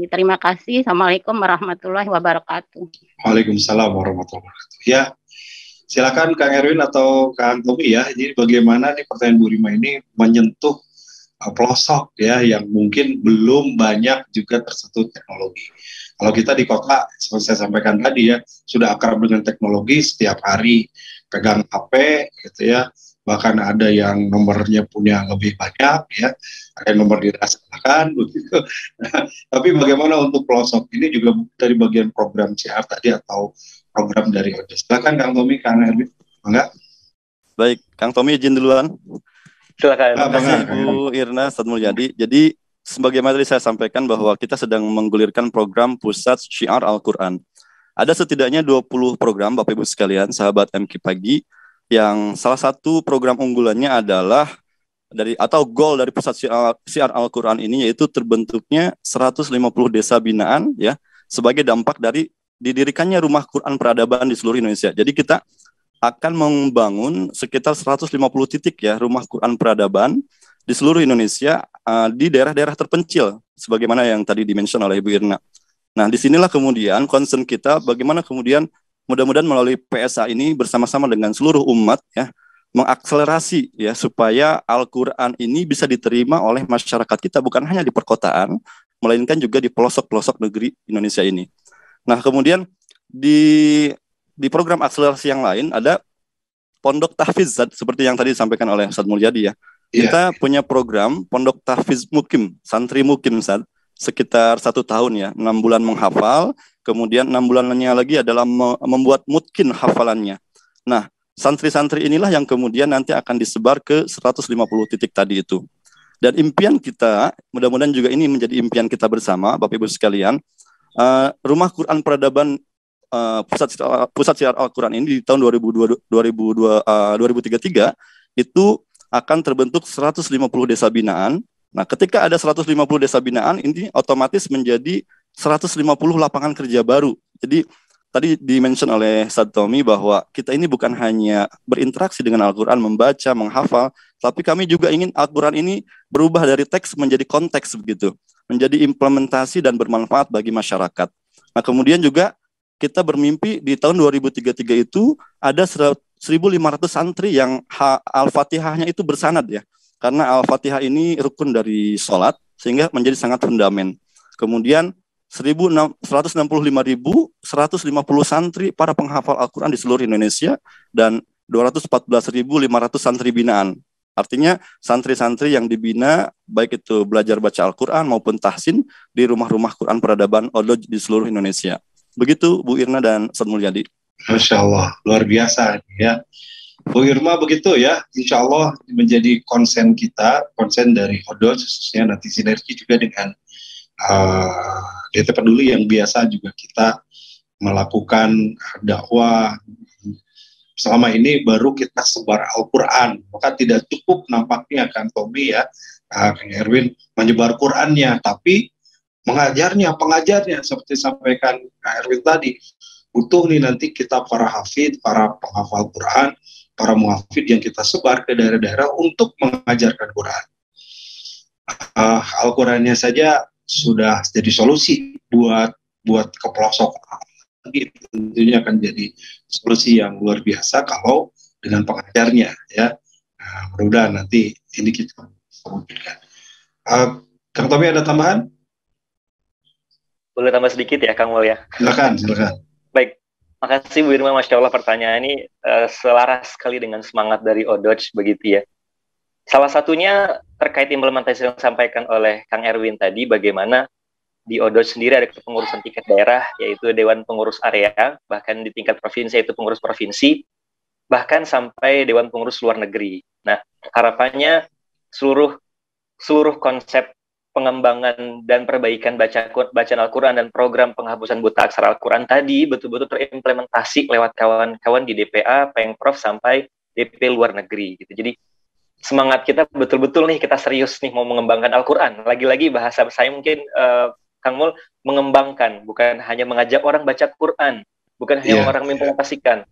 Terima kasih. Assalamualaikum warahmatullahi wabarakatuh. Waalaikumsalam warahmatullahi wabarakatuh. Ya, silakan Kang Erwin atau Kang Tommy ya. Jadi bagaimana nih pertanyaan Bu Irma ini menyentuh pelosok ya yang mungkin belum banyak juga tersentuh teknologi. Kalau kita di kota, seperti saya sampaikan tadi ya, sudah akrab dengan teknologi, setiap hari pegang HP gitu ya, bahkan ada yang nomornya punya lebih banyak ya, ada yang nomor dirahasiakan begitu. Tapi bagaimana untuk pelosok ini juga dari bagian program CR tadi atau program dari Odoj. Silakan Kang Tommy, Kang Erwin, enggak? Baik, Kang Tommy izin duluan. Silakan. Terima kasih Bu Irna, Ustaz Mulyadi. Jadi sebagaimana tadi saya sampaikan bahwa kita sedang menggulirkan program Pusat Syiar Al-Quran. Ada setidaknya 20 program Bapak Ibu sekalian, sahabat MQ Pagi, yang salah satu program unggulannya adalah goal dari Pusat Syiar Al-Quran ini yaitu terbentuknya 150 desa binaan ya sebagai dampak dari didirikannya rumah Quran peradaban di seluruh Indonesia. Jadi kita akan membangun sekitar 150 titik ya rumah Quran peradaban di seluruh Indonesia di daerah-daerah terpencil sebagaimana yang tadi dimention oleh Ibu Irna. Nah, disinilah kemudian concern kita bagaimana kemudian mudah-mudahan melalui PSA ini bersama-sama dengan seluruh umat ya mengakselerasi ya supaya Al-Quran ini bisa diterima oleh masyarakat kita bukan hanya di perkotaan melainkan juga di pelosok-pelosok negeri Indonesia ini. Nah, kemudian di program akselerasi yang lain ada Pondok Tahfiz seperti yang tadi disampaikan oleh Ustaz Mulyadi ya. Kita punya program Pondok Tahfiz Mukim, santri Mukim sekitar 1 tahun ya, 6 bulan menghafal, kemudian 6 bulannya lagi adalah membuat mutkin hafalannya. Nah, santri-santri inilah yang kemudian nanti akan disebar ke 150 titik tadi itu. Dan impian kita, mudah-mudahan juga ini menjadi impian kita bersama, Bapak Ibu sekalian, Rumah Quran Peradaban Pusat Syiar Al-Quran ini di tahun 2033 itu akan terbentuk 150 desa binaan. Nah, ketika ada 150 desa binaan, ini otomatis menjadi 150 lapangan kerja baru. Jadi, tadi di-mention oleh Ustaz Tommy bahwa kita ini bukan hanya berinteraksi dengan Al-Quran, membaca, menghafal, tapi kami juga ingin Al-Quran ini berubah dari teks menjadi konteks begitu, menjadi implementasi dan bermanfaat bagi masyarakat. Nah, kemudian juga kita bermimpi di tahun 2033 itu ada 1.500 santri yang Al-Fatihahnya itu bersanad ya. Karena Al-Fatihah ini rukun dari sholat, sehingga menjadi sangat fundament. Kemudian 165.150 santri para penghafal Al-Quran di seluruh Indonesia, dan 214.500 santri binaan. Artinya santri-santri yang dibina, baik itu belajar baca Al-Quran maupun tahsin di rumah-rumah Quran peradaban Odoj di seluruh Indonesia. Begitu Bu Irna dan Ustaz Mulyadi. Masya Allah, luar biasa ya. Bu Irma begitu ya, insya Allah menjadi konsen kita, konsen dari Odoj, khususnya nanti sinergi juga dengan DT Peduli yang biasa juga kita melakukan dakwah. Selama ini baru kita sebar Al-Quran, maka tidak cukup nampaknya Kang Tommy ya, Kang Erwin menyebar Qurannya, tapi pengajarnya seperti sampaikan Kang Erwin tadi, butuh nih nanti kita para hafid, para penghafal Quran, para muhafid yang kita sebar ke daerah-daerah untuk mengajarkan Quran. Al-Qurannya saja sudah jadi solusi buat ke pelosok, tentunya akan jadi solusi yang luar biasa kalau dengan pengajarnya ya. Mudah-mudahan nanti ini kita wujudkan. Kang Tommy ada tambahan? Boleh tambah sedikit ya Kang Mul ya? Silakan. Baik, makasih Bu Irma, Masya Allah pertanyaan ini selaras sekali dengan semangat dari Odoj begitu ya. Salah satunya terkait implementasi yang disampaikan oleh Kang Erwin tadi, bagaimana di Odoj sendiri ada kepengurusan tingkat daerah, yaitu Dewan Pengurus Area, bahkan di tingkat provinsi yaitu pengurus provinsi, bahkan sampai Dewan Pengurus Luar Negeri. Nah, harapannya seluruh konsep pengembangan dan perbaikan bacaan Al-Quran dan program penghapusan buta aksara Al-Quran tadi betul-betul terimplementasi lewat kawan-kawan di DPA, Pengprov, sampai DP luar negeri gitu. Jadi semangat kita betul-betul nih, kita serius nih mau mengembangkan Al-Quran. Lagi-lagi bahasa saya mungkin Kang Mul, mengembangkan, bukan hanya mengajak orang baca Quran, bukan hanya orang mengimplementasikan.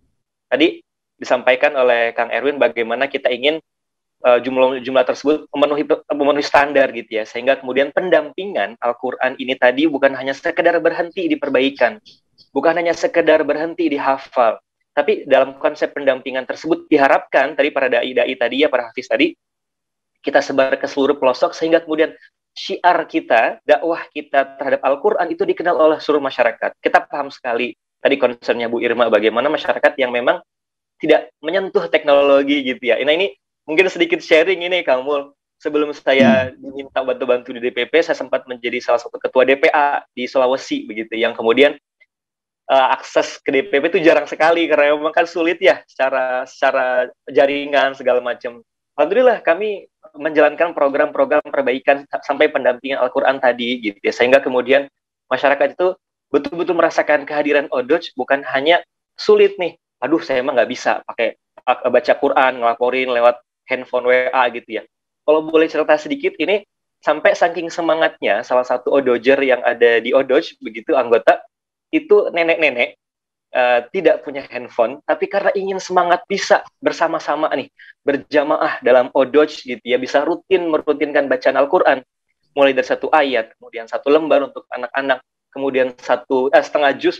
Tadi disampaikan oleh Kang Erwin bagaimana kita ingin jumlah tersebut memenuhi standar gitu ya, sehingga kemudian pendampingan Al-Quran ini tadi bukan hanya sekedar berhenti di perbaikan, bukan hanya sekedar berhenti di hafal, tapi dalam konsep pendampingan tersebut diharapkan tadi para dai-dai tadi ya, para hafiz tadi, kita sebar ke seluruh pelosok sehingga kemudian syiar kita, dakwah kita terhadap Al-Quran itu dikenal oleh seluruh masyarakat. Kita paham sekali tadi concernnya Bu Irma, bagaimana masyarakat yang memang tidak menyentuh teknologi gitu ya. Nah ini mungkin sedikit sharing ini Kang Mul. Sebelum saya diminta bantu-bantu di DPP, saya sempat menjadi salah satu ketua DPA di Sulawesi begitu, yang kemudian akses ke DPP itu jarang sekali karena memang kan sulit ya secara jaringan segala macam. Alhamdulillah kami menjalankan program-program perbaikan sampai pendampingan Al-Quran tadi gitu ya, sehingga kemudian masyarakat itu betul-betul merasakan kehadiran Odoj, bukan hanya sulit nih, aduh saya emang nggak bisa pakai baca Quran, ngelaporin lewat handphone WA gitu ya. Kalau boleh cerita sedikit, ini sampai saking semangatnya salah satu Odojer yang ada di Odoj, begitu anggota, itu nenek-nenek tidak punya handphone, tapi karena ingin semangat bisa bersama-sama nih, berjamaah dalam Odoj gitu ya, bisa merutinkan bacaan Al-Quran, mulai dari 1 ayat, kemudian 1 lembar untuk anak-anak, kemudian setengah juz,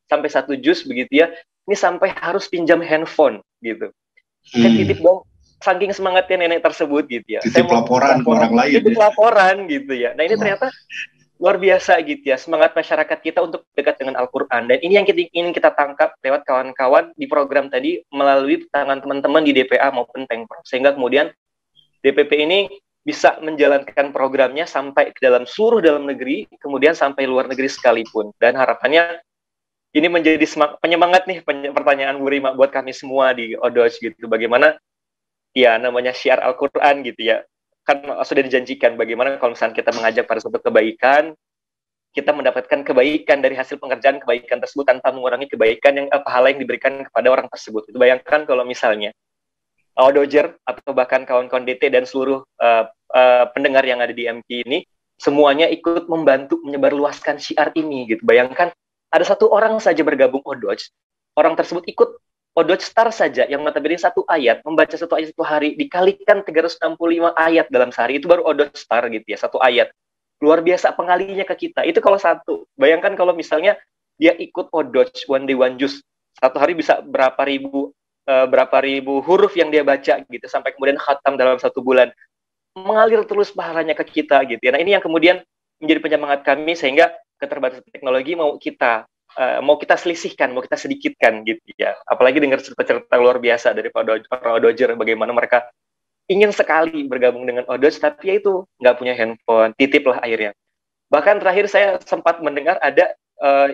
sampai 1 juz begitu ya, ini sampai harus pinjam handphone gitu. Saya titip dong, saking semangatnya nenek tersebut gitu ya. Titip laporan ke orang lain. Titip laporan gitu ya. Nah ini ternyata luar biasa gitu ya, semangat masyarakat kita untuk dekat dengan Al-Quran. Dan ini yang ingin kita tangkap lewat kawan-kawan di program tadi, melalui tangan teman-teman di DPA maupun Pengpro. Sehingga kemudian DPP ini bisa menjalankan programnya sampai ke dalam negeri, kemudian sampai luar negeri sekalipun. Dan harapannya ini menjadi penyemangat nih, pertanyaan Bu Rima buat kami semua di Odoj gitu. Bagaimana ya namanya syiar Al-Quran gitu ya. Kan sudah dijanjikan bagaimana kalau misalnya kita mengajak pada suatu kebaikan, kita mendapatkan kebaikan dari hasil pengerjaan kebaikan tersebut tanpa mengurangi kebaikan yang pahala yang diberikan kepada orang tersebut. Itu bayangkan kalau misalnya Odojer atau bahkan kawan-kawan DT dan seluruh pendengar yang ada di MP ini semuanya ikut membantu menyebarluaskan syiar ini gitu. Bayangkan ada 1 orang saja bergabung Odoj, orang tersebut ikut Odoj Star saja yang notabene 1 ayat, membaca 1 ayat 1 hari dikalikan 365 ayat dalam sehari, itu baru Odoj Star gitu ya, 1 ayat. Luar biasa pengalinya ke kita. Itu kalau 1. Bayangkan kalau misalnya dia ikut Odoj one day one juz, 1 hari bisa berapa ribu huruf yang dia baca gitu, sampai kemudian khatam dalam 1 bulan. Mengalir terus pahalanya ke kita gitu ya. Nah ini yang kemudian menjadi penyemangat kami, sehingga keterbatasan teknologi mau kita selisihkan, mau kita sedikitkan gitu ya. Apalagi dengar cerita-cerita luar biasa dari para Odojer, bagaimana mereka ingin sekali bergabung dengan Odoj, tapi ya itu nggak punya handphone, titip lah akhirnya. Bahkan terakhir saya sempat mendengar ada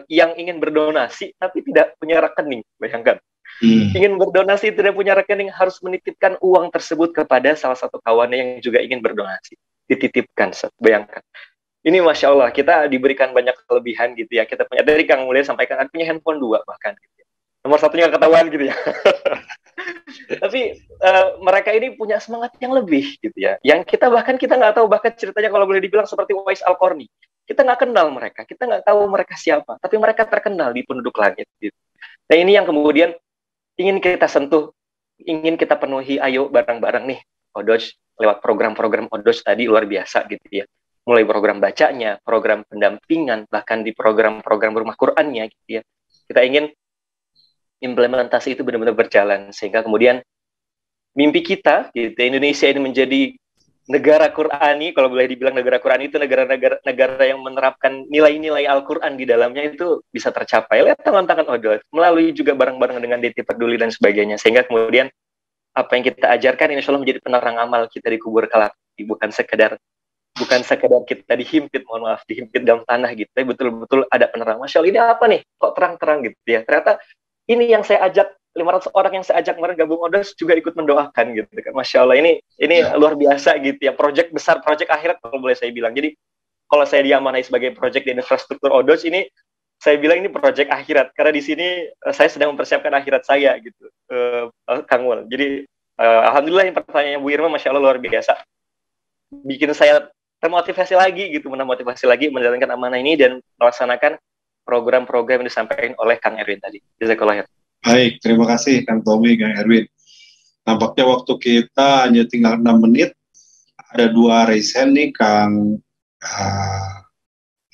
yang ingin berdonasi tapi tidak punya rekening, bayangkan. Ingin berdonasi tidak punya rekening, harus menitipkan uang tersebut kepada salah satu kawannya yang juga ingin berdonasi, dititipkan, bayangkan. Ini Masya Allah, kita diberikan banyak kelebihan gitu ya. Kita punya, dari Kang Mulya sampaikan, punya handphone 2 bahkan. Gitu ya. Nomor 1-nya nggak ketahuan gitu ya. Tapi mereka ini punya semangat yang lebih gitu ya. Yang kita nggak tahu, bahkan ceritanya kalau boleh dibilang seperti Uwais Al-Qarni. Kita nggak kenal mereka, kita nggak tahu mereka siapa. Tapi mereka terkenal di penduduk langit. Gitu. Nah ini yang kemudian ingin kita sentuh, ingin kita penuhi, ayo bareng-bareng nih. Odoj, lewat program-program Odoj tadi luar biasa gitu ya. Mulai program bacanya, program pendampingan, bahkan di program-program rumah Qur'annya gitu ya. Kita ingin implementasi itu benar-benar berjalan, sehingga kemudian mimpi kita gitu, Indonesia ini menjadi negara Qur'ani. Kalau boleh dibilang negara Qur'ani itu negara yang menerapkan nilai-nilai Al-Quran di dalamnya, itu bisa tercapai lewat tangan-tangan Odoj, melalui juga bareng-bareng dengan DT Peduli dan sebagainya, sehingga kemudian apa yang kita ajarkan insya Allah menjadi penerang amal kita di kubur kelak, bukan sekedar kita dihimpit dalam tanah gitu, tapi betul-betul ada penerang. Masya Allah, ini apa nih? Kok terang-terang gitu ya? Ternyata ini yang saya ajak, 500 orang yang saya ajak kemarin gabung Odoj juga ikut mendoakan gitu kan. Masya Allah, ini luar biasa gitu ya. Proyek besar, proyek akhirat kalau boleh saya bilang. Jadi kalau saya diamanai sebagai proyek di infrastruktur Odoj ini, saya bilang ini proyek akhirat, karena di sini saya sedang mempersiapkan akhirat saya gitu, Kang Mul. Jadi alhamdulillah, yang pertanyaannya Bu Irma, Masya Allah luar biasa. Bikin saya termotivasi lagi gitu, memotivasi lagi menjalankan amanah ini dan melaksanakan program-program yang disampaikan oleh Kang Erwin tadi. Jazakallah khair. Baik, terima kasih Kang Tommy, Kang Erwin. Nampaknya waktu kita hanya tinggal 6 menit. Ada 2 raise hand nih, Kang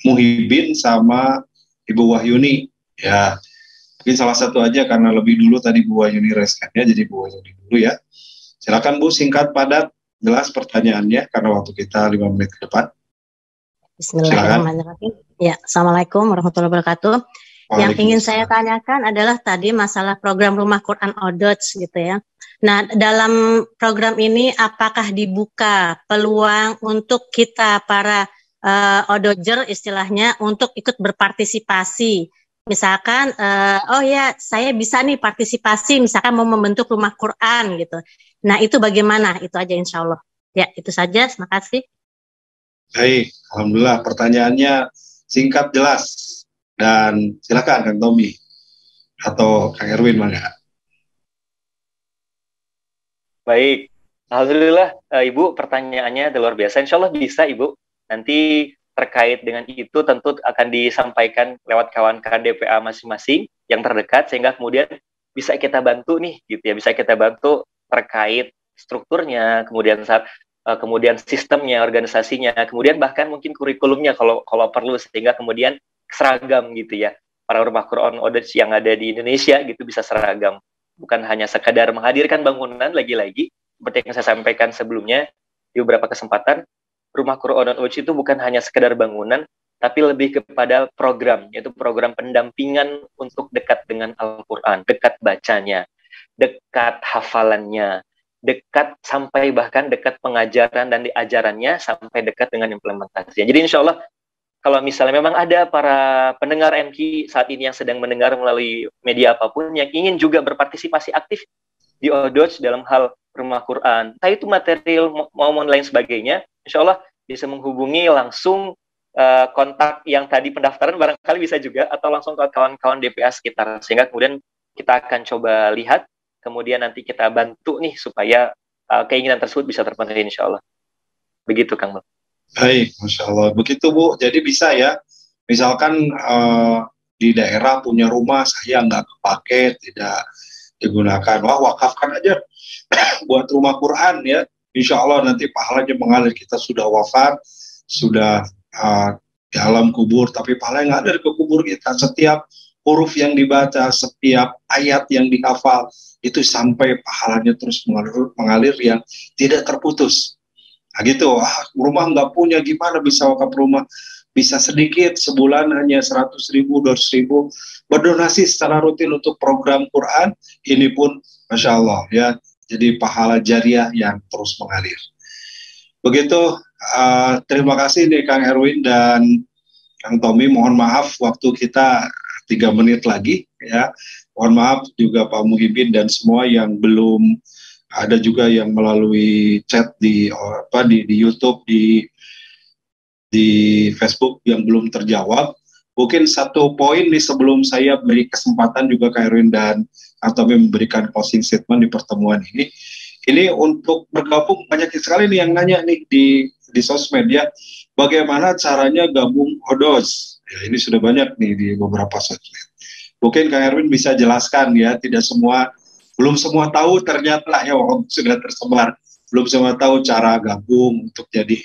Muhibin sama Ibu Wahyuni. Ya, mungkin salah satu aja karena lebih dulu tadi Bu Wahyuni raise hand-nya, jadi Bu Wahyuni dulu ya. Silakan Bu, singkat, padat, jelas pertanyaannya karena waktu kita 5 menit ke depan. Bismillahirrahmanirrahim. Ya, Assalamualaikum warahmatullahi wabarakatuh. Yang ingin saya tanyakan adalah tadi masalah program Rumah Quran Odoj gitu ya. Nah, dalam program ini apakah dibuka peluang untuk kita para Odojer istilahnya untuk ikut berpartisipasi Misalkan, oh ya saya bisa nih partisipasi, misalkan mau membentuk rumah Quran gitu. Nah itu bagaimana? Itu aja insya Allah. Ya itu saja, terima kasih. Baik, alhamdulillah pertanyaannya singkat jelas dan silakan Kang Tommy atau Kang Erwin mana? Baik, alhamdulillah Ibu pertanyaannya luar biasa. Insya Allah bisa Ibu. Nanti terkait dengan itu tentu akan disampaikan lewat kawan KDPA masing-masing yang terdekat sehingga kemudian bisa kita bantu nih gitu ya, bisa kita bantu terkait strukturnya, kemudian sistemnya, organisasinya, kemudian bahkan mungkin kurikulumnya kalau perlu sehingga kemudian seragam gitu ya. Para rumah Quran Odets yang ada di Indonesia gitu bisa seragam. Bukan hanya sekadar menghadirkan bangunan lagi-lagi seperti yang saya sampaikan sebelumnya di beberapa kesempatan. Rumah Quran Odets itu bukan hanya sekedar bangunan, tapi lebih kepada program, yaitu program pendampingan untuk dekat dengan Al-Quran, dekat bacanya, dekat hafalannya, dekat sampai bahkan dekat pengajaran dan diajarannya, sampai dekat dengan implementasinya. Jadi insya Allah, kalau misalnya memang ada para pendengar MQ saat ini yang sedang mendengar melalui media apapun, yang ingin juga berpartisipasi aktif di Odoj dalam hal rumah Quran, entah itu material maupun lain sebagainya, insya Allah bisa menghubungi langsung kontak yang tadi pendaftaran barangkali bisa juga, atau langsung ke kawan-kawan DPA sekitar, sehingga kemudian kita akan coba lihat, kemudian nanti kita bantu nih supaya keinginan tersebut bisa terpenuhi insya Allah. Begitu Kang Bang. Baik, Masya Allah. Begitu Bu, jadi bisa ya, misalkan di daerah punya rumah, saya nggak kepake, tidak digunakan, wah wakafkan aja buat rumah Quran ya, insya Allah nanti pahalanya mengalir. Kita sudah wafat, sudah di alam kubur, tapi pahalanya nggak ada ke kubur kita. Setiap huruf yang dibaca, setiap ayat yang dihafal, itu sampai pahalanya terus mengalir yang tidak terputus. Nah gitu, rumah nggak punya, gimana bisa wakaf rumah? Bisa sedikit, sebulan hanya 100.000, 200.000, berdonasi secara rutin untuk program Quran, ini pun Masya Allah ya, jadi pahala jariah yang terus mengalir. Begitu, terima kasih nih Kang Erwin dan Kang Tommy, mohon maaf waktu kita 3 menit lagi ya, mohon maaf juga Pak Muhibin dan semua yang belum, ada juga yang melalui chat di YouTube, di Facebook yang belum terjawab. Mungkin satu poin nih sebelum saya beri kesempatan juga ke Erwin dan atau memberikan closing statement di pertemuan ini. Ini untuk bergabung, banyak sekali nih yang nanya nih di sosmed ya, bagaimana caranya gabung Odos. Ya, ini sudah banyak nih di beberapa sosmed. Mungkin Kang Erwin bisa jelaskan ya, belum semua tahu ternyata ya, sudah tersebar. Belum semua tahu cara gabung untuk jadi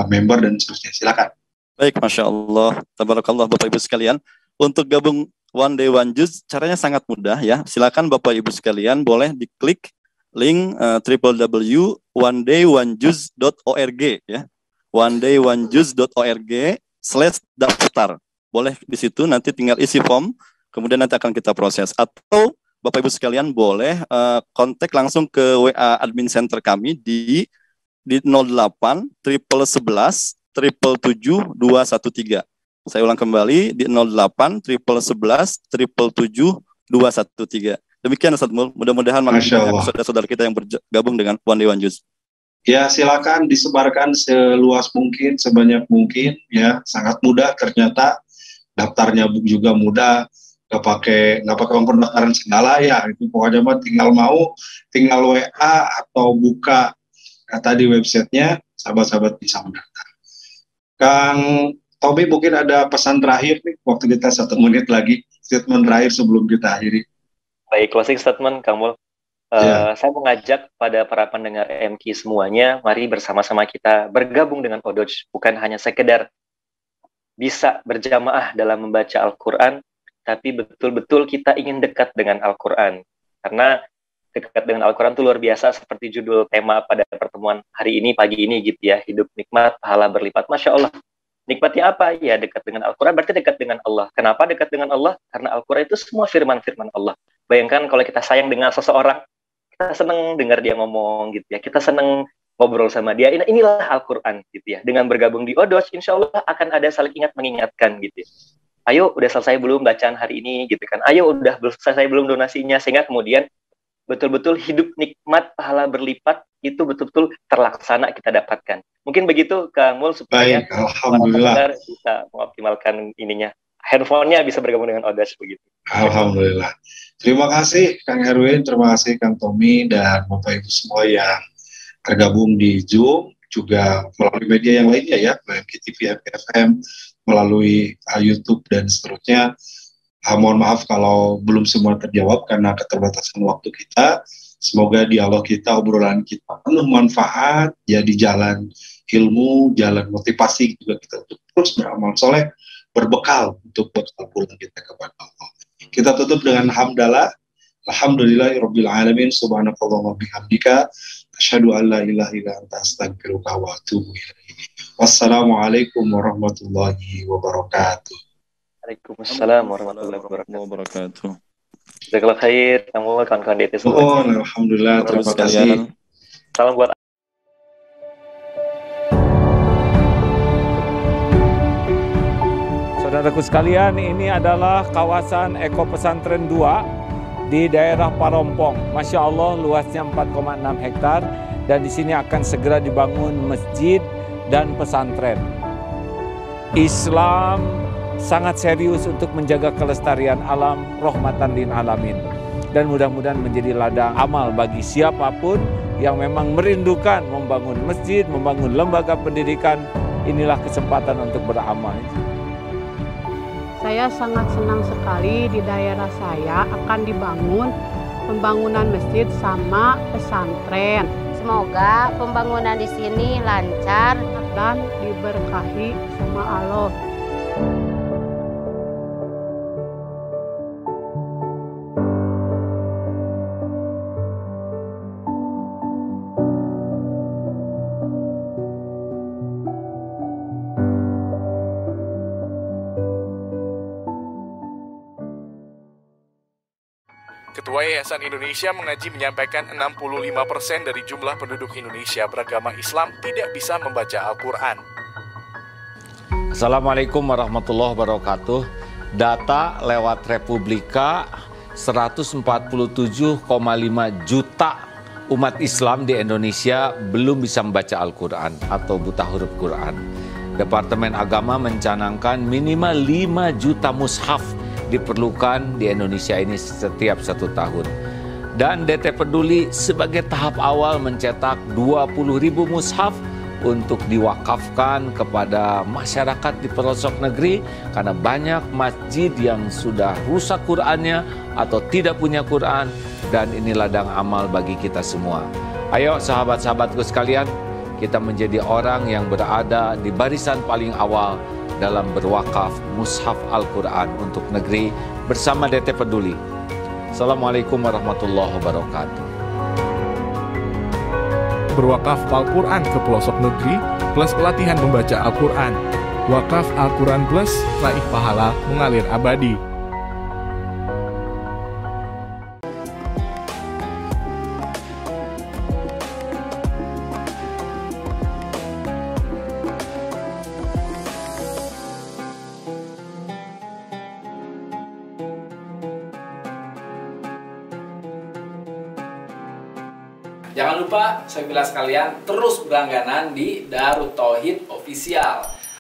member dan seterusnya. Silakan. Baik, Masya Allah, tabarakallah Bapak Ibu sekalian. Untuk gabung One Day One Juz, caranya sangat mudah ya. Silakan Bapak Ibu sekalian boleh diklik link www.onedayonejuz.org ya. onedayonejuz.org/daftar. Boleh di situ, nanti tinggal isi form, kemudian nanti akan kita proses. Atau Bapak Ibu sekalian boleh kontak langsung ke WA admin center kami di 08 11 777 213. Saya ulang kembali di 08 11 777 213. Demikian Ustaz Mul, mudah-mudahan makin banyak saudara-saudara kita yang bergabung dengan One Day One Juz. Ya, silakan disebarkan seluas mungkin, sebanyak mungkin ya, sangat mudah ternyata. Daftarnya juga mudah, nggak pakai uang pendaftaran segala ya, itu pokoknya mah tinggal WA atau buka tadi websitenya, sahabat-sahabat bisa mendaftar. Kang Tommy mungkin ada pesan terakhir nih, waktu kita 1 menit lagi, statement terakhir sebelum kita akhiri. Baik, closing statement Kang Mul. Saya mengajak pada para pendengar MQ semuanya, mari bersama-sama kita bergabung dengan Odoj, bukan hanya sekedar bisa berjamaah dalam membaca Al-Quran, tapi betul-betul kita ingin dekat dengan Al-Quran. Karena dekat dengan Al-Quran itu luar biasa, seperti judul tema pada pertemuan hari ini, pagi ini gitu ya, hidup nikmat, pahala berlipat. Masya Allah. Nikmatnya apa? Ya dekat dengan Al-Quran, berarti dekat dengan Allah. Kenapa dekat dengan Allah? Karena Al-Quran itu semua firman-firman Allah. Bayangkan kalau kita sayang dengan seseorang, kita seneng dengar dia ngomong gitu ya, kita seneng ngobrol sama dia. Inilah Al-Quran gitu ya. Dengan bergabung di Odoj, insya Allah akan ada saling ingat mengingatkan gitu ya. ayo udah selesai belum bacaan hari ini gitu kan, ayo udah selesai belum donasinya, sehingga kemudian betul-betul hidup nikmat pahala berlipat itu betul-betul terlaksana kita dapatkan. Mungkin begitu Kang Mul, supaya alhamdulillah bisa mengoptimalkan ininya, handphonenya bisa bergabung dengan Odas begitu. Alhamdulillah. Terima kasih Kang Erwin, terima kasih Kang Tommy dan Bapak Ibu semua yang tergabung di Zoom, juga melalui media yang lainnya ya, MKTV, MKFM, melalui YouTube dan seterusnya. Mohon maaf kalau belum semua terjawab karena keterbatasan waktu kita. Semoga dialog kita, obrolan kita penuh manfaat, jadi jalan ilmu, jalan motivasi juga kita untuk terus beramal soleh, berbekal untuk bekal pulang kita kepada Allah. Kita tutup dengan hamdalah. Alhamdulillahirabbil alamin, subhanakallah wa bihamdika, asyhadu an la ilaha illa anta astaghfiruka wa atubu ilaik. Wassalamualaikum warahmatullahi wabarakatuh. Waalaikumsalam warahmatullahi wabarakatuh. Jazakallah khair, kamu kawan-kawan DT semua. Alhamdulillah, terima kasih. Salam buat saudaraku sekalian, ini adalah kawasan Eko Pesantren 2 di daerah Parompong. Masya Allah, luasnya 4,6 hektar dan di sini akan segera dibangun masjid dan pesantren. Islam sangat serius untuk menjaga kelestarian alam, rahmatan lil alamin. Dan mudah-mudahan menjadi ladang amal bagi siapapun yang memang merindukan membangun masjid, membangun lembaga pendidikan. Inilah kesempatan untuk beramal. Saya sangat senang sekali di daerah saya akan dibangun pembangunan masjid sama pesantren. Semoga pembangunan di sini lancar dan diberkahi sama Allah. Ketua Yayasan Indonesia Mengaji menyampaikan 65% dari jumlah penduduk Indonesia beragama Islam tidak bisa membaca Al-Quran. Assalamualaikum warahmatullahi wabarakatuh. Data lewat Republika, 147,5 juta umat Islam di Indonesia belum bisa membaca Al-Quran atau buta huruf Quran. Departemen Agama mencanangkan minimal 5 juta mushaf diperlukan di Indonesia ini setiap 1 tahun. Dan DT Peduli sebagai tahap awal mencetak 20.000 mushaf untuk diwakafkan kepada masyarakat di pelosok negeri, karena banyak masjid yang sudah rusak Qur'annya atau tidak punya Qur'an, dan ini ladang amal bagi kita semua. Ayo sahabat-sahabatku sekalian, kita menjadi orang yang berada di barisan paling awal dalam berwakaf mushaf Al-Quran untuk negeri bersama DT Peduli. Assalamualaikum warahmatullahi wabarakatuh. Berwakaf Al-Quran ke pelosok negeri plus pelatihan membaca Al-Quran. Wakaf Al-Quran Plus, raih pahala mengalir abadi. Jangan lupa, saya bilang sekalian, terus berlangganan di Darut Tauhid Official.